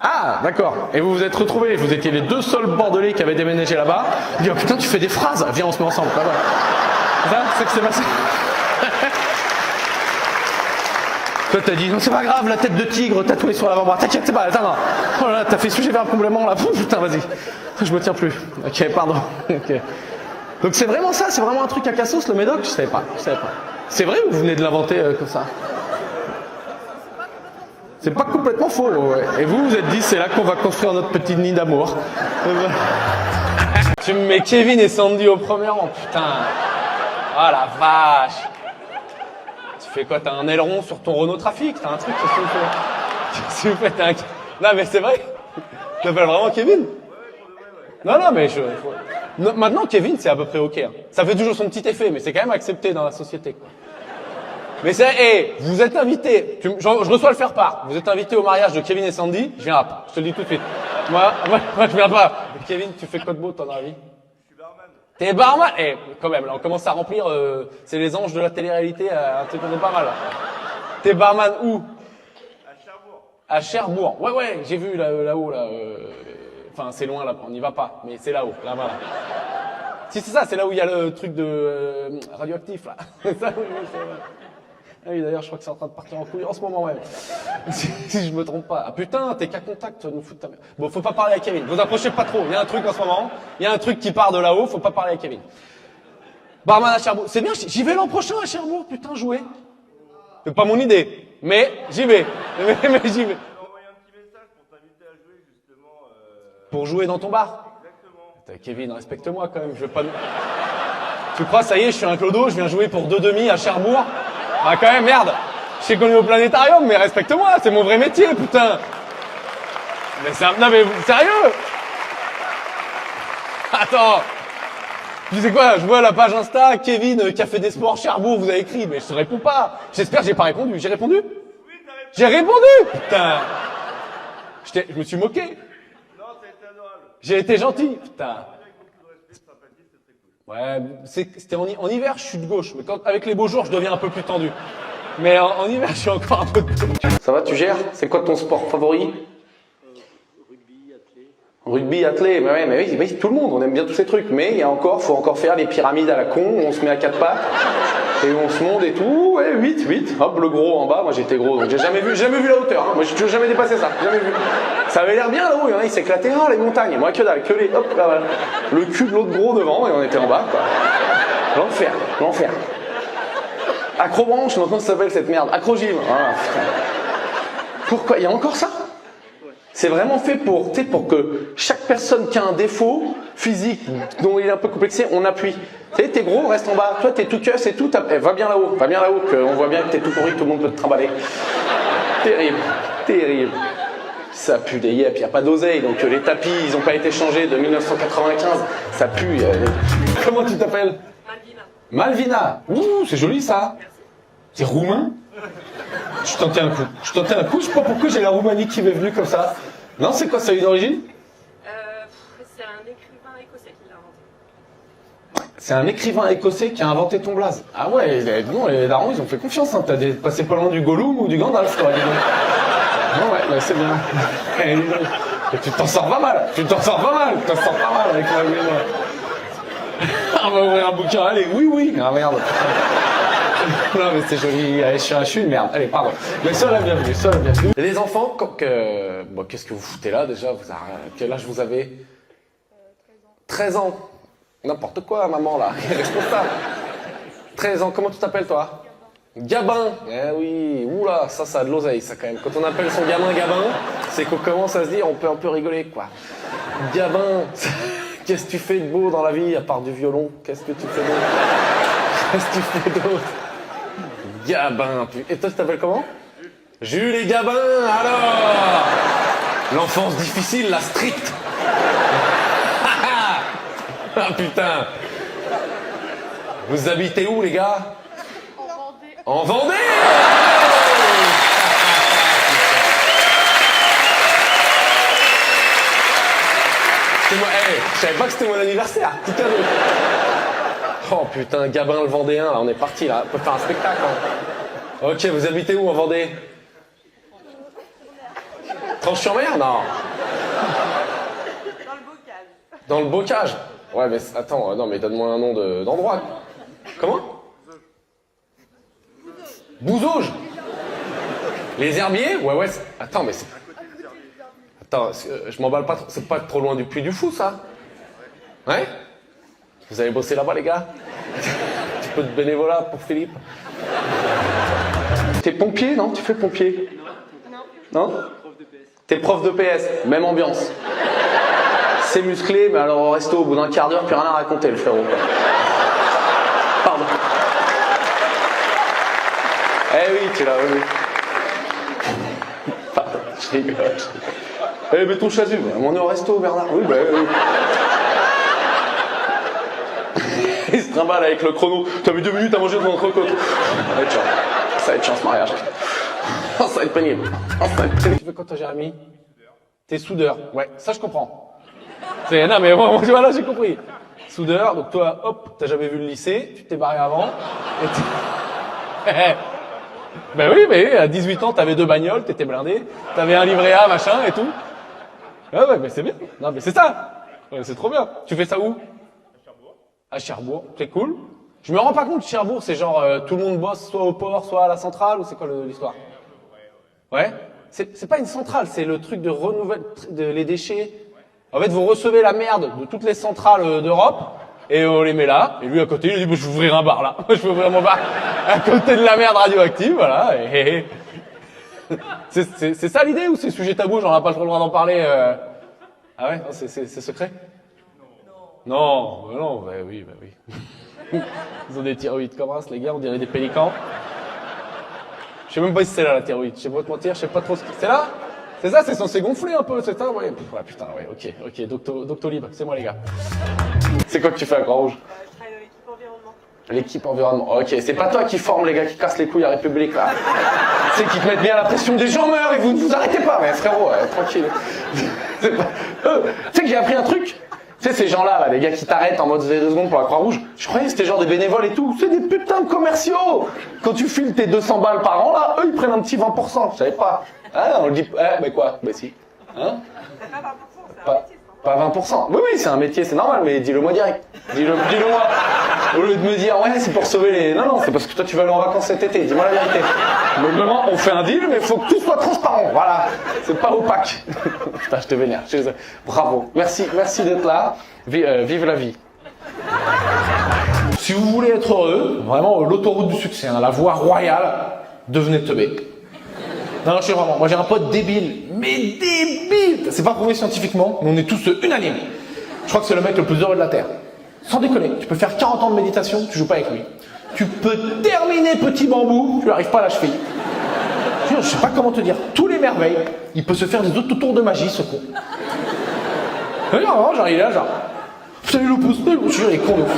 D: Ah, d'accord. Et vous vous êtes retrouvés, vous étiez les 2 seuls Bordelais qui avaient déménagé là-bas. Ils disent, oh putain, tu fais des phrases, viens, on se met ensemble. Ça, c'est que c'est passé. Toi, t'as dit, non, c'est pas grave, la tête de tigre tatouée sur l'avant-bras. T'inquiète, c'est pas, attends, non. Oh là là, t'as fait sujet vers un complément, là. Putain, vas-y. Je me tiens plus. Ok, pardon. Okay. Donc c'est vraiment ça, c'est vraiment un truc à Cassos, le Médoc? Je savais pas. C'est vrai ou vous venez de l'inventer comme ça? C'est pas complètement faux, ouais. Et vous êtes dit, c'est là qu'on va construire notre petit nid d'amour. Tu me mets Kevin et Sandy au premier rang, putain. Oh la vache. Tu fais quoi? T'as un aileron sur ton Renault Trafic? T'as un truc? Qu'est-ce que tu fais? Non mais c'est vrai. Tu t'appelles vraiment Kevin? Non, mais non, maintenant Kevin c'est à peu près ok. Hein. Ça fait toujours son petit effet, mais c'est quand même accepté dans la société, quoi. Mais c'est, vous êtes invité, je reçois le faire-part, vous êtes invité au mariage de Kevin et Sandy, je viens pas, je te le dis tout de suite. Moi je viens pas. Kevin, tu fais quoi de beau toi dans la vie?
B: Je suis barman.
D: T'es barman? Quand même, là on commence à remplir, c'est les anges de la télé-réalité, un truc qu'on est pas mal là. T'es barman où?
B: À Cherbourg.
A: À Cherbourg. Ouais, j'ai vu là-haut, là. Enfin, c'est loin, là, on n'y va pas, mais c'est là-haut, là, voilà. Si, c'est ça, c'est là où il y a le truc de radioactif, là. C'est ça, oui, c'est vrai. Ah oui, d'ailleurs, je crois que c'est en train de partir en couille en ce moment même. Si je me trompe pas. Ah putain, t'es qu'à contact, tu vas nous foutre ta merde. Bon, faut pas parler à Kevin. Vous approchez pas trop. Il y a un truc en ce moment. Il y a un truc qui part de là-haut, faut pas parler à Kevin. Barman à Cherbourg. C'est bien, j'y vais l'an prochain à Cherbourg, putain, jouer. C'est pas mon idée, mais j'y vais. Mais j'y vais.
B: Je vais envoyer un petit message pour t'inviter à jouer justement.
A: Pour jouer dans ton bar.
B: Exactement.
A: Putain, Kevin, respecte-moi quand même, je veux pas... Tu crois, ça y est, je suis un clodo, je viens jouer pour 2,5 à Cherbourg. Ah quand même, merde. Je sais qu'on est au planétarium, mais respecte-moi, c'est mon vrai métier, putain. Mais c'est un... Non mais, sérieux. Attends. Tu sais quoi, je vois la page Insta, Kevin, Café des Sports, Cherbourg, vous avez écrit, mais je te réponds pas. J'espère que j'ai pas répondu. J'ai répondu?
B: Oui, t'as répondu.
A: J'ai répondu. Putain. Je me suis moqué.
B: Non, ça a été adorable.
A: J'ai été gentil. Putain.
B: Avec beaucoup de respect, sympathie, c'est très cool.
A: Ouais, c'était en hiver, je suis de gauche, mais avec les beaux jours, je deviens un peu plus tendu. Mais en hiver, je suis encore un peu de gauche. Ça va, tu gères? C'est quoi ton sport favori? Rugby, athlé, mais oui, tout le monde, on aime bien tous ces trucs, mais faut encore faire les pyramides à la con, où on se met à quatre pattes, et on se monte et tout, ouais, 8, hop, le gros en bas, moi j'étais gros, donc j'ai jamais vu la hauteur, hein. Moi j'ai toujours jamais dépassé ça, jamais vu. Ça avait l'air bien là-haut, il y en a, ils s'éclataient, les montagnes, moi que dalle, hop, là, voilà. Le cul de l'autre gros devant, et on était en bas, quoi. L'enfer. Acrobranche, maintenant ça s'appelle cette merde, acrogym, voilà, putain. Pourquoi, il y a encore ça? C'est vraiment fait pour que chaque personne qui a un défaut physique dont il est un peu complexé, on appuie. Tu sais, t'es gros, reste en bas. Toi, t'es tout cuss et tout, va bien là-haut, qu'on voit bien que t'es tout pourri, tout le monde peut te trimballer. Terrible. Ça pue des yep, y a pas d'oseille, donc les tapis, ils ont pas été changés de 1995, ça pue. Comment tu t'appelles? Malvina. Ouh, c'est joli ça. C'est roumain? Je tentais un coup, je sais pas pourquoi j'ai la Roumanie qui m'est venue comme ça. Non, c'est quoi ça, une origine?
C: C'est un écrivain écossais qui l'a inventé.
A: C'est un écrivain écossais qui a inventé ton blaze. Ah ouais, les darons, ils ont fait confiance, hein. T'as passé pas loin du Gollum ou du Gandalf, quoi. Non, ouais, c'est bien. Et tu t'en sors pas mal avec la Roumanie. On va ouvrir un bouquin, allez, oui. Ah merde. Non mais c'est joli, allez, je suis une merde. Allez, pardon. Mais sois la bienvenue. Et les enfants, qu'est-ce que vous foutez là déjà? Quel âge vous avez? 13 ans. N'importe quoi, maman là, responsable. 13 ans, comment tu t'appelles toi? Gabin. Eh oui, oula, ça a de l'oseille ça quand même. Quand on appelle son gamin Gabin, c'est qu'on commence à se dire on peut un peu rigoler quoi. Gabin, qu'est-ce que tu fais de beau dans la vie à part du violon? Qu'est-ce que tu fais d'autre? Gabin. Et toi, tu t'appelles comment? Jules et Gabin, alors. L'enfance difficile, la street. Ah putain. Vous habitez où, les gars? En Vendée. C'est moi, je savais pas que c'était mon anniversaire. Petit cadeau. Oh putain, Gabin le Vendéen, là, on est parti, là. On peut faire un spectacle, hein. Ok, vous habitez où en Vendée? Tranche-sur-Mer? Non.
C: Dans le bocage.
A: Dans le Bocage? Ouais, mais attends, non, mais donne-moi un nom d'endroit. Comment? Bouzauge. Les Herbiers? Ouais, attends, mais c'est... Attends, je m'emballe pas trop, c'est pas trop loin du Puy du Fou, ça? Ouais? Vous allez bosser là-bas, les gars? Un petit peu de bénévolat pour Philippe? T'es pompier, non? Tu fais pompier? Non? T'es prof de PS, même ambiance. C'est musclé, mais alors au resto, au bout d'un quart d'heure, plus rien à raconter, le frérot. Pardon. Eh oui, tu l'as, oui. Pardon, je rigole. Eh, mais ton chasuble, on est au resto, Bernard. Oui, bah oui. Il se trimballe avec le chrono. T'as mis 2 minutes à manger ton entrecôte. Ça va être chiant ce mariage. Ça va être pénible. Tu fais quoi toi, Jérémy? T'es soudeur. Ouais, ça je comprends. Non mais bon, voilà, j'ai compris. Soudeur, donc toi, hop, t'as jamais vu le lycée, tu t'es barré avant.
D: Ben oui, mais à 18 ans, t'avais 2 bagnoles, t'étais blindé, t'avais un livret A, machin et tout. Ah ouais, mais c'est bien. Non, mais c'est ça. Ouais, c'est trop bien. Tu fais ça où? À Cherbourg. C'est cool. Je me rends pas compte, Cherbourg, c'est genre tout le monde bosse soit au port, soit à la centrale, ou c'est quoi l'histoire? Ouais. C'est pas une centrale, c'est le truc de renouvellement les déchets. En fait, vous recevez la merde de toutes les centrales d'Europe et on les met là. Et lui à côté, il dit bah, je vais ouvrir un bar là. Je vais ouvrir mon bar à côté de la merde radioactive, voilà. C'est ça l'idée ou c'est sujet tabou, j'en ai pas le droit d'en parler Ah ouais, c'est secret? Non, bah oui. Ils ont des thyroïdes comme ça, les gars, on dirait des pélicans. Je sais même pas si c'est là la thyroïde, je sais pas te mentir, je sais pas trop ce que c'est là. C'est ça, c'est censé gonfler un peu, c'est ça, ouais. Ouais, putain, ouais, ok, Doctolib, c'est moi les gars. C'est quoi que tu fais à Croix-Rouge?
E: Je travaille dans l'équipe environnement.
D: L'équipe environnement, ok, c'est pas toi qui forme les gars qui cassent les couilles à République là. C'est qui te mettent bien la pression, des gens meurent et vous ne vous arrêtez pas, mais frérot, tranquille. C'est pas... Tu sais que j'ai appris un truc? Tu sais, ces gens-là, les gars qui t'arrêtent en mode 2 secondes pour la Croix-Rouge, je croyais que c'était genre des bénévoles et tout. C'est des putains de commerciaux. Quand tu files tes 200 balles par an, là, eux, ils prennent un petit 20%. Je savais pas. Ah, on le dit. Mais quoi? Bah si. Hein?
E: C'est pas 20%, c'est un métier, ça.
D: Pas 20%. Oui, c'est un métier, c'est normal, mais dis-le moi direct. Dis-le moi. Au lieu de me dire, ouais, c'est pour sauver les... Non, c'est parce que toi, tu vas aller en vacances cet été. Dis-moi la vérité. Normalement, on fait un deal, mais il faut que tout soit transparent. Voilà. C'est pas opaque. Putain, je te vénère. Bravo. Merci d'être là. Vive la vie. Si vous voulez être heureux, vraiment, l'autoroute du succès, hein, la voie royale, devenez teubé. Non, je suis vraiment... Moi, j'ai un pote débile. Mais débile! C'est pas prouvé scientifiquement, mais on est tous unanimes. Je crois que c'est le mec le plus heureux de la Terre. Sans déconner, tu peux faire 40 ans de méditation, tu joues pas avec lui. Tu peux terminer petit bambou, tu n'arrives pas à la cheville. Je sais pas comment te dire, tous les merveilles, il peut se faire des autotours de magie, ce con. Genre, il est là, genre, salut le pouce, je jure, il est con de ouf.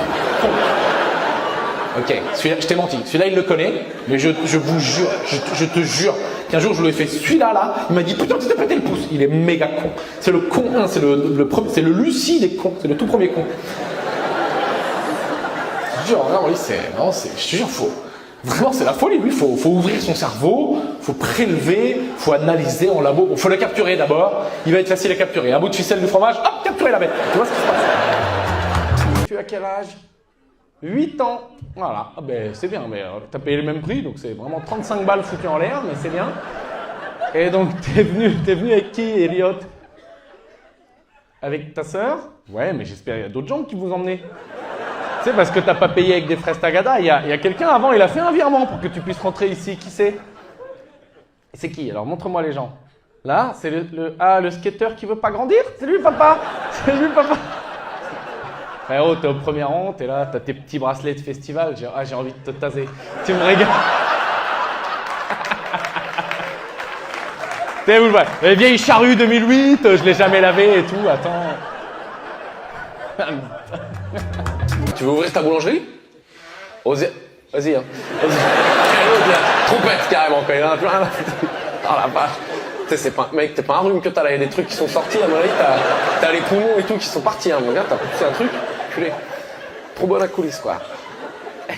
D: Ok, celui-là, je t'ai menti, celui-là il le connaît, mais je vous jure, je te jure, qu'un jour je lui ai fait celui-là, il m'a dit putain tu t'es pété le pouce, il est méga con. C'est le con 1, c'est le premier, c'est le Lucie des cons, c'est le tout premier con. Je te jure, vraiment, lui, je te jure, vraiment, c'est la folie, lui, faut ouvrir son cerveau, faut prélever, faut analyser en labo, faut le capturer d'abord, il va être facile à capturer. Un bout de ficelle de fromage, hop, capturer la bête. Tu vois ce qui se passe? Tu as quel âge? 8 ans. Voilà, ah ben, c'est bien, mais t'as payé le même prix, donc c'est vraiment 35 balles foutues en l'air, mais c'est bien. Et donc, t'es venu avec qui, Elliot? Avec ta sœur? Ouais, mais j'espère qu'il y a d'autres gens qui vous emmenaient. Tu sais, parce que t'as pas payé avec des fraises Tagada, il y a quelqu'un avant, il a fait un virement pour que tu puisses rentrer ici. Qui c'est? C'est qui? Alors montre-moi les gens. Là, c'est le skateur qui veut pas grandir? C'est lui, papa? C'est lui, papa? Frérot, t'es au premier rang, t'es là, t'as tes petits bracelets de festival. J'ai envie de te taser. Tu me régales. T'es où, ouais. Les vieilles charrues 2008, je l'ai jamais lavé et tout, attends. Tu veux ouvrir ta boulangerie? Vas-y, hein. Trompette, carrément, quand il y en a plein. Oh la vache. Tu sais, c'est pas, mec, t'es pas un rhume que t'as là, il y a des trucs qui sont sortis, à mon avis, t'as les poumons et tout qui sont partis, hein, mon gars, t'as poussé un truc, culé. Trop bonne à coulisses, quoi.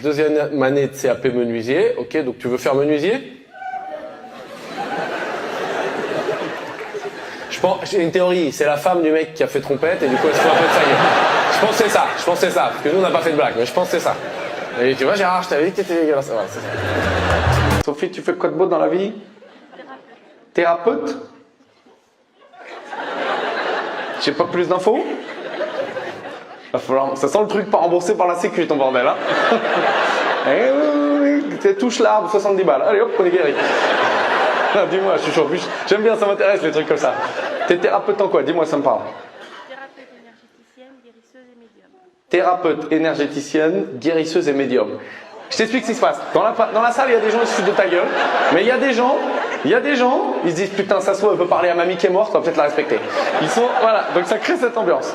D: Deuxième année de CAP menuisier, ok, donc tu veux faire menuisier? J'ai une théorie, c'est la femme du mec qui a fait trompette et du coup elle se fout un peu de sa gueule. Je pensais ça, parce que nous on n'a pas fait de blague, mais je pensais ça. Et tu vois Gérard, je t'avais dit que t'étais dégueulasse. Voilà, c'est ça. Sophie, tu fais quoi de beau dans la vie? Thérapeute? J'ai pas plus d'infos? Va falloir... Ça sent le truc pas remboursé par la sécu, ton bordel, hein. Oui, touche l'arbre, 70 balles. Allez hop, on est guéri. Dis-moi, je suis chaud. J'aime bien, ça m'intéresse les trucs comme ça. T'es thérapeute en quoi? Dis-moi, ça me parle.
G: Thérapeute énergéticienne, guérisseuse et médium.
D: Thérapeute énergéticienne, guérisseuse et médium. Je t'explique ce qui se passe. Dans la salle, il y a des gens qui se foutent de ta gueule. Mais il y a des gens, ils se disent putain, ça se trouve, elle peut parler à mamie qui est morte, on va peut-être la respecter. Voilà, donc ça crée cette ambiance.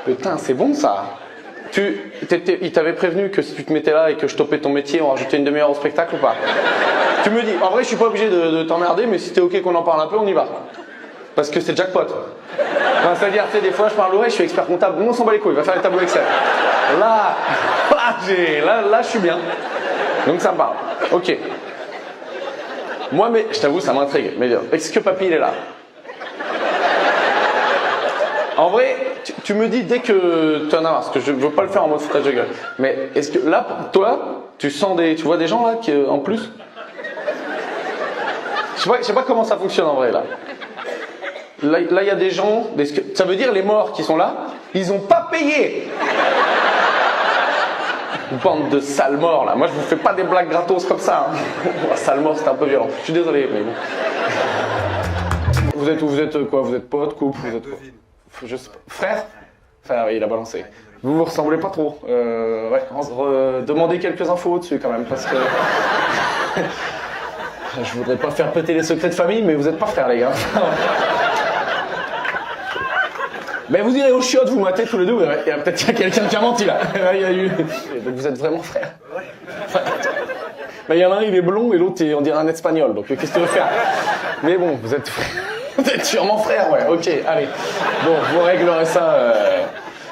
D: Putain, c'est bon ça. Il t'avait prévenu que si tu te mettais là et que je topais ton métier, on rajoutait une demi-heure au spectacle ou pas? Tu me dis, en vrai, je suis pas obligé de t'emmerder, mais si t'es ok qu'on en parle un peu, on y va. Parce que c'est jackpot. Enfin, c'est-à-dire, tu sais, des fois, je parle, ouais, je suis expert comptable, nous on s'en bat les couilles, il va faire les tableaux Excel. Là, je suis bien. Donc ça me parle. Ok.
A: Moi, mais je t'avoue, ça m'intrigue. Mais est-ce que papy, il est là? En vrai, tu me dis dès que tu en as marre, parce que je veux pas le faire en mode foutage de gueule. Mais est-ce que là, toi, tu vois des gens là qui, en plus? Je sais pas comment ça fonctionne en vrai là. Là, il y a des gens. Ça veut dire les morts qui sont là, ils ont pas payé. Bande de sales morts là. Moi, je vous fais pas des blagues gratos comme ça. Hein. Sale mort, c'était un peu violent. Je suis désolé, mais bon. Vous êtes où? Vous êtes quoi? Vous êtes pote, couple? Vous êtes quoi? Je sais pas. Frère? Frère, oui, il a balancé. Vous ressemblez pas trop. Ouais, demandez quelques infos au-dessus quand même, parce que... je voudrais pas faire péter les secrets de famille, mais vous êtes pas frères, les gars. Mais vous irez au chiottes, vous matez tous les deux, vous verrez. Il y a peut-être quelqu'un qui a menti, là. Il y a eu... Donc vous êtes vraiment frères. Mais il y en a un, il est blond, et l'autre, on dirait un espagnol, donc qu'est-ce que tu veux faire? Mais bon, vous êtes frères. Vous êtes sûrement frères, ouais, ok, allez. Bon, vous réglerez ça.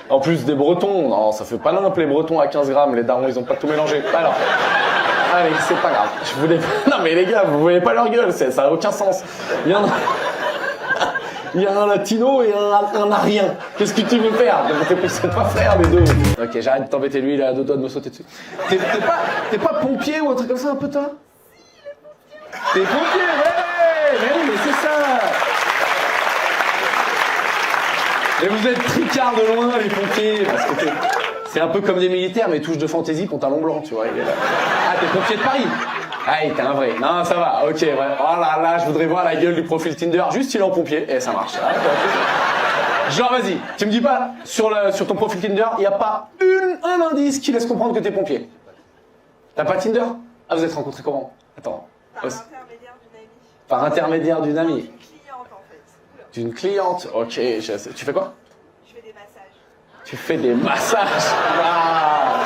A: En plus des Bretons, non, ça fait pas nimp les Bretons à 15 grammes, les darons, ils ont pas tout mélangé. Alors, allez, c'est pas grave. Je voulais pas... Non mais les gars, vous voyez pas leur gueule, ça a aucun sens. Il y a un latino et un arien. Qu'est-ce que tu veux faire? C'est pas frère les deux. Ok, j'arrête de t'embêter, lui, il a deux doigts de me sauter dessus. T'es pas pompier ou un truc comme ça un peu toi? T'es pompier, ouais, mais oui, mais c'est ça. Et vous êtes tricard de loin, les pompiers, parce que c'est un peu comme des militaires, mais touche de fantaisie contre un long blanc, tu vois. Ah, t'es pompier de Paris? Ah, t'es un vrai. Non, ça va, ok, ouais. Oh là là, je voudrais voir la gueule du profil Tinder, juste il est en pompier, et ça marche. Genre, vas-y, tu me dis pas, sur ton profil Tinder, il n'y a pas un indice qui laisse comprendre que t'es pompier. T'as pas Tinder? Ah, vous êtes rencontrés comment? Attends.
E: Par intermédiaire d'une amie.
A: Par intermédiaire d'une amie?
E: Une cliente en fait.
A: D'une cliente? Ok, tu fais quoi?
E: Je fais des massages.
A: Tu fais des massages? Waouh!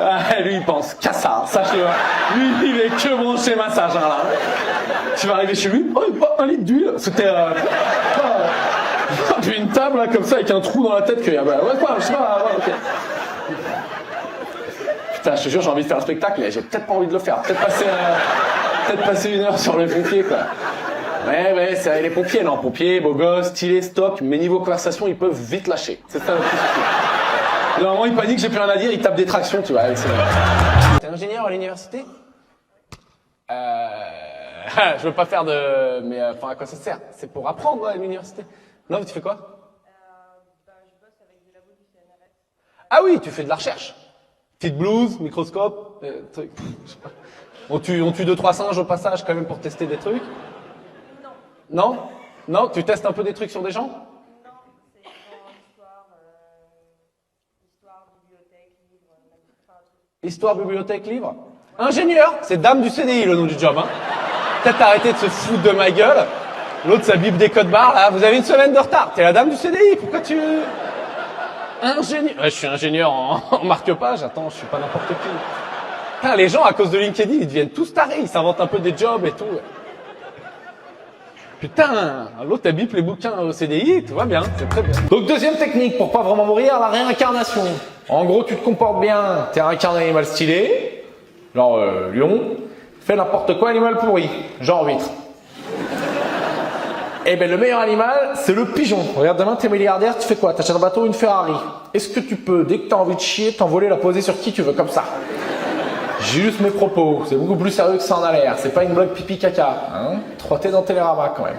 A: Ah, lui, il pense qu'à ça, sache-le. Lui, il est que branché massage, hein, là. Tu vas arriver chez lui, oh, un litre d'huile. C'était... puis une table, là, comme ça, avec un trou dans la tête que... Bah, ouais, quoi, je sais pas, ouais, ok. Putain, je te jure, j'ai envie de faire un spectacle, mais j'ai peut-être pas envie de le faire. Peut-être passer 1 heure sur les pompiers, quoi. Ouais, c'est les pompiers, non. Pompiers, beaux gosses, stylés, stock, mais niveau conversation, ils peuvent vite lâcher. C'est ça le plus souci. Normalement, ils paniquent, j'ai plus rien à dire, ils tapent des tractions, tu vois. T'es ingénieur à l'université? Je veux pas faire de... Mais enfin, à quoi ça sert? C'est pour apprendre à l'université. Non, tu fais quoi?
C: Je bosse avec des labos du CNRS.
A: Ah oui, tu fais de la recherche. Petite blouse, microscope, truc. Je sais pas. On tue 2-3 singes au passage quand même pour tester des trucs?
C: Non.
A: Non? Non? Tu testes un peu des trucs sur des gens?
C: Non, c'est genre histoire, bibliothèque, livre, enfin un truc.
A: Histoire, bibliothèque, livre? Ingénieur! C'est dame du CDI le nom du job, hein. Peut-être arrêter de se foutre de ma gueule. L'autre, ça bip des codes barres, là. Vous avez 1 semaine de retard. T'es la dame du CDI, pourquoi tu... Ingénieur. Ouais, je suis ingénieur en marque-page. Attends, je suis pas n'importe qui. Putain, les gens, à cause de LinkedIn, ils deviennent tous tarés. Ils s'inventent un peu des jobs et tout. Putain, l'autre, elle bip les bouquins au CDI, tout va bien, c'est très bien. Donc, deuxième technique, pour pas vraiment mourir, la réincarnation. En gros, tu te comportes bien, t'es incarné animal stylé, genre lion, fais n'importe quoi animal pourri, genre huître. Eh ben le meilleur animal, c'est le pigeon. Regarde, demain t'es milliardaire, tu fais quoi? T'achètes un bateau, une Ferrari. Est-ce que tu peux, dès que t'as envie de chier, t'envoler, la poser sur qui tu veux, comme ça? J'ai juste mes propos, c'est beaucoup plus sérieux que ça en a l'air. C'est pas une blague pipi caca, hein? 3T dans Télérama quand même.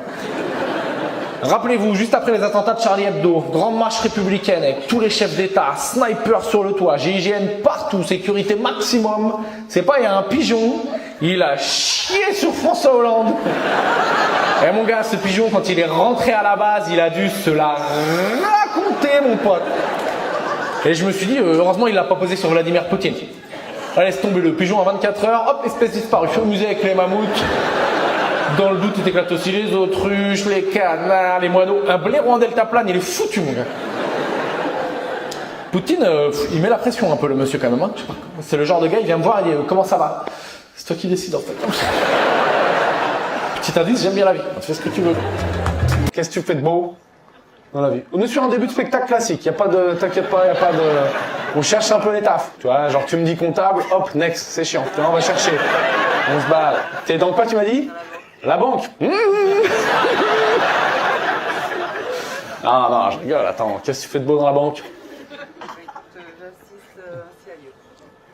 A: Rappelez-vous, juste après les attentats de Charlie Hebdo, grande marche républicaine avec tous les chefs d'État, sniper sur le toit, GIGN partout, sécurité maximum. C'est pas, il y a un pigeon, il a chié sur François Hollande. Et mon gars, ce pigeon, quand il est rentré à la base, il a dû se la raconter, mon pote. Et je me suis dit, heureusement, il l'a pas posé sur Vladimir Poutine. Laisse tomber le pigeon à 24 heures, hop, espèce disparue. Je suis au musée avec les mammouths. Dans le doute, il éclate aussi les autruches, les canards, les moineaux. Un blaireau en deltaplane, il est foutu, mon gars. Poutine, il met la pression un peu, le monsieur, quand même. Hein. Je sais pas, c'est le genre de gars, il vient me voir, il dit comment ça va? C'est toi qui décides, en fait. Petit indice, j'aime bien la vie. Tu fais ce que tu veux. Qu'est-ce que tu fais de beau dans la vie? On est sur un début de spectacle classique. Y a pas de, t'inquiète pas, y a pas de. On cherche un peu les tafs. Tu vois, genre tu me dis comptable, hop, next, c'est chiant. Tu vois, on va chercher. On se bat. T'es dans quoi, tu m'as dit? La banque. Ah non, je rigole, attends, qu'est-ce que tu fais de beau dans la banque?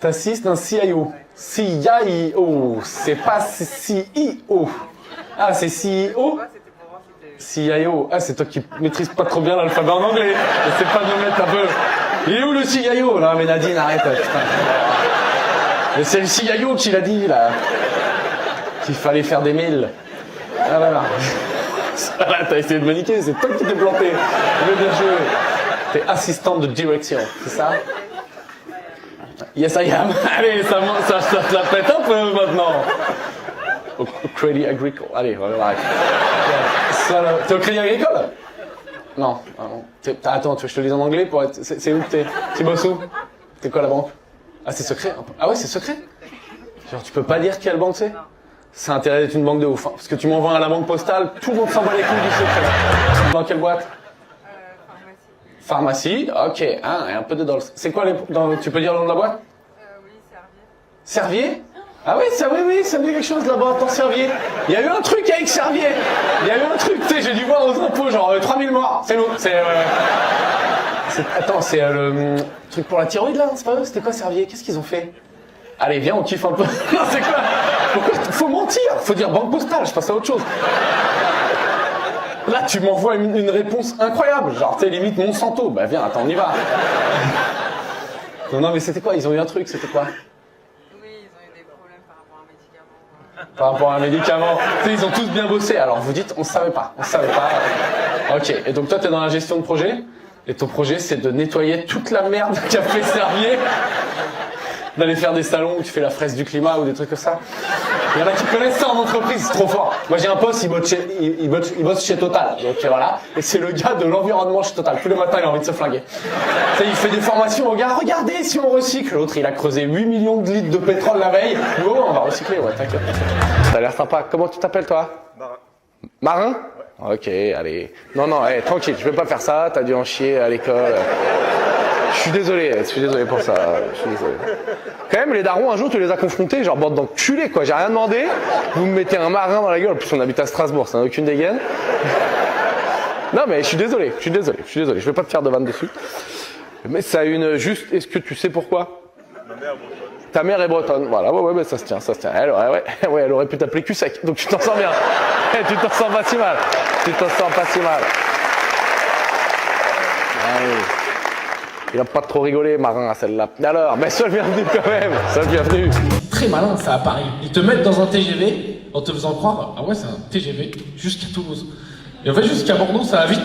C: J'assiste un CIO.
A: T'assistes un CIO. C'est pas CIO. Ah, c'est CEO?
C: C'était pour voir si t'es...
A: CIO. Ah, c'est toi qui maîtrises pas trop bien l'alphabet en anglais. C'est pas de me mettre un peu... Il est où le CIO? Non, mais Nadine, arrête, putain. Mais c'est le CIO qui l'a dit, là. Qu'il fallait faire des mails. Ah, voilà. Ça, là, t'as essayé de me niquer, c'est toi qui t'es planté. Je veux dire, t'es assistante de direction, c'est ça? Yes, I am. Allez, ça te la pète un peu maintenant. Au Crédit Agricole. Allez, voilà. T'es au Crédit Agricole? Non. Ah non. Attends, tu veux que je te le dise en anglais pour être... C'est où que t'es? Tu bosses où? T'es quoi la banque? Ah, c'est secret? Ah ouais, c'est secret? Genre, tu peux pas dire quelle banque c'est? C'est intérêt d'être une banque de ouf. Hein, parce que tu m'envoies à la banque postale, tout le monde s'en bat les couilles du secret. Dans quelle boîte?
C: Pharmacie.
A: Pharmacie, ok. Ah, et un peu de dollars. C'est quoi les... tu peux dire le nom de la boîte?
C: Oui, Servier.
A: Servier? Ah oui, ça me dit quelque chose là-bas, attends, Servier. Il y a eu un truc avec Servier. Il y a eu un truc, tu sais, j'ai dû voir aux impôts, genre 3000 morts. C'est nous. Attends, c'est le truc pour la thyroïde là, c'est pas eux? C'était quoi Servier? Qu'est-ce qu'ils ont fait? Allez, viens, on kiffe un peu. Non, c'est quoi? Pourquoi? Faut mentir. Faut dire banque postale, je passe à autre chose. Là, tu m'envoies une réponse incroyable. Genre, tu sais, limite Monsanto. Bah viens, attends, on y va. Non, mais c'était quoi? Ils ont eu un truc, c'était quoi?
C: Oui, ils ont eu des problèmes par rapport à un médicament.
A: Par rapport à un médicament. Tu sais, ils ont tous bien bossé. Alors, vous dites, on savait pas. Ok, et donc toi, t'es dans la gestion de projet. Et ton projet, c'est de nettoyer toute la merde qu'a fait Servier. D'aller faire des salons où tu fais la fraise du climat ou des trucs comme ça. Il y en a qui connaissent ça en entreprise, c'est trop fort. Moi j'ai un pote, il bosse chez Total, donc voilà. Et c'est le gars de l'environnement chez Total. Tous les matins il a envie de se flinguer. Ça, il fait des formations aux gars, regardez si on recycle. L'autre il a creusé 8 millions de litres de pétrole la veille. Oh, on va recycler, ouais, t'inquiète. Ça a l'air sympa. Comment tu t'appelles toi? Marin. Ouais. Ok, allez. Non, tranquille, je vais pas faire ça, t'as dû en chier à l'école. Je suis désolé pour ça, je suis désolé. Quand même, les darons, un jour, tu les as confrontés, genre bande d'enculés, quoi. J'ai rien demandé, vous me mettez un marin dans la gueule. En plus, on habite à Strasbourg, ça n'a aucune dégaine. Non, mais je suis désolé, je vais pas te faire de vanne dessus. Mais ça a une juste, est-ce que tu sais pourquoi?
B: Ma mère est bretonne.
A: Ta mère est bretonne, voilà, ouais, mais ça se tient. Elle aurait pu t'appeler cul sec, donc tu t'en sors bien. Tu t'en sors pas si mal. Allez. Il a pas trop rigolé, Marin, à celle-là. Alors, mais seul bienvenue quand même, seul bienvenue.
D: Très malin ça à Paris. Ils te mettent dans un TGV en te faisant croire, ah ouais c'est un TGV jusqu'à Toulouse. Et en fait jusqu'à Bordeaux ça va vite.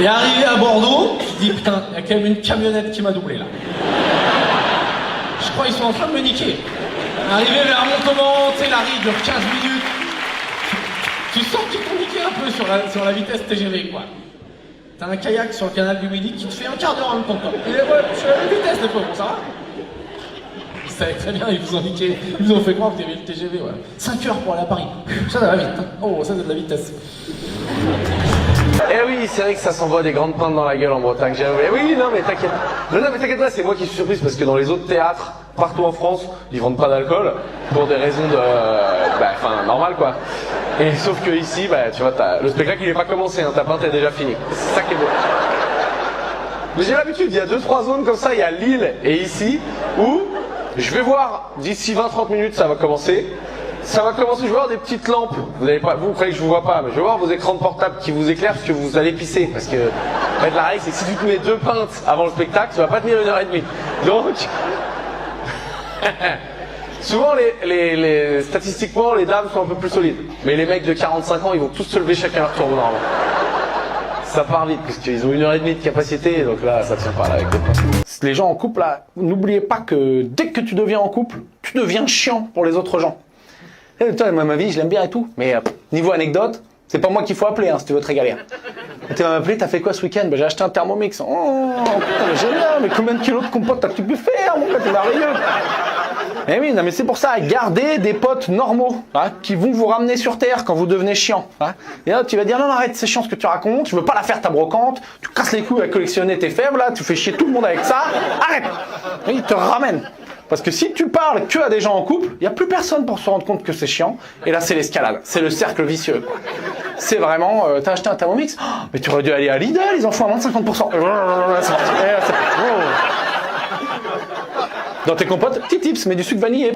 D: Et arrivé à Bordeaux, tu te dis putain, il y a quand même une camionnette qui m'a doublé là. Je crois qu'ils sont en train de me niquer. Arrivé vers Montauban, tu sais la ride de 15 minutes. Tu sens qu'ils t'ont niqué un peu sur la vitesse TGV quoi. T'as un kayak sur le canal du Midi qui te fait un quart d'heure en ton temps. Et ouais, je suis à la vitesse des fois, bon ça va. Ils savaient très bien, ils vous ont niqué, ils vous ont fait croire que t'avais le TGV, ouais. 5 heures pour aller à Paris. Ça va vite, hein. Oh, ça c'est de la vitesse.
A: Eh oui, c'est vrai que ça s'envoie des grandes pintes dans la gueule en Bretagne, j'avoue. Eh oui, non mais t'inquiète. Non mais t'inquiète pas, c'est moi qui suis surprise parce que dans les autres théâtres, partout en France, ils vendent pas d'alcool pour des raisons de... normal quoi. Et sauf que ici, tu vois, le spectacle il est pas commencé, hein, ta pinte est déjà finie. C'est ça qui est beau. Mais j'ai l'habitude, il y a 2-3 zones comme ça, il y a Lille et ici, où je vais voir, d'ici 20-30 minutes ça va commencer. Je vais voir des petites lampes. Vous croyez que je vous vois pas, mais je vais voir vos écrans de portable qui vous éclairent parce que vous allez pisser. Parce que, en fait, la règle, c'est que si tu te mets 2 pintes avant le spectacle, tu vas pas tenir 1h30. Donc, souvent, statistiquement, les dames sont un peu plus solides. Mais les mecs de 45 ans, ils vont tous se lever chacun leur tour normalement. Ça part vite, parce qu'ils ont 1h30 de capacité, donc là, ça tient pas là avec les pintes. Les gens en couple, là, n'oubliez pas que dès que tu deviens en couple, tu deviens chiant pour les autres gens. Et toi, ma vie, je l'aime bien et tout, mais niveau anecdote, c'est pas moi qu'il faut appeler, hein, si tu veux te régaler. Tu vas m'appeler, t'as fait quoi ce week-end? J'ai acheté un Thermomix. Oh, putain, mais génial, mais combien de kilos de compote t'as pu faire, mon gars, t'es merveilleux. Eh oui, non, mais c'est pour ça, gardez des potes normaux, hein, qui vont vous ramener sur terre quand vous devenez chiant. Hein. Et là, tu vas dire, non, arrête, c'est chiant ce que tu racontes, je veux pas la faire ta brocante, tu casses les couilles à collectionner tes fèves, là, tu fais chier tout le monde avec ça, arrête. Et ils te ramènent. Parce que si tu parles que à des gens en couple, il n'y a plus personne pour se rendre compte que c'est chiant. Et là, c'est l'escalade. C'est le cercle vicieux. Quoi. C'est vraiment, t'as acheté un Thermomix, oh, mais tu aurais dû aller à Lidl, ils en font à moins de 50%. C'est parti. Dans tes compotes, petit tips, mets du sucre vanillé.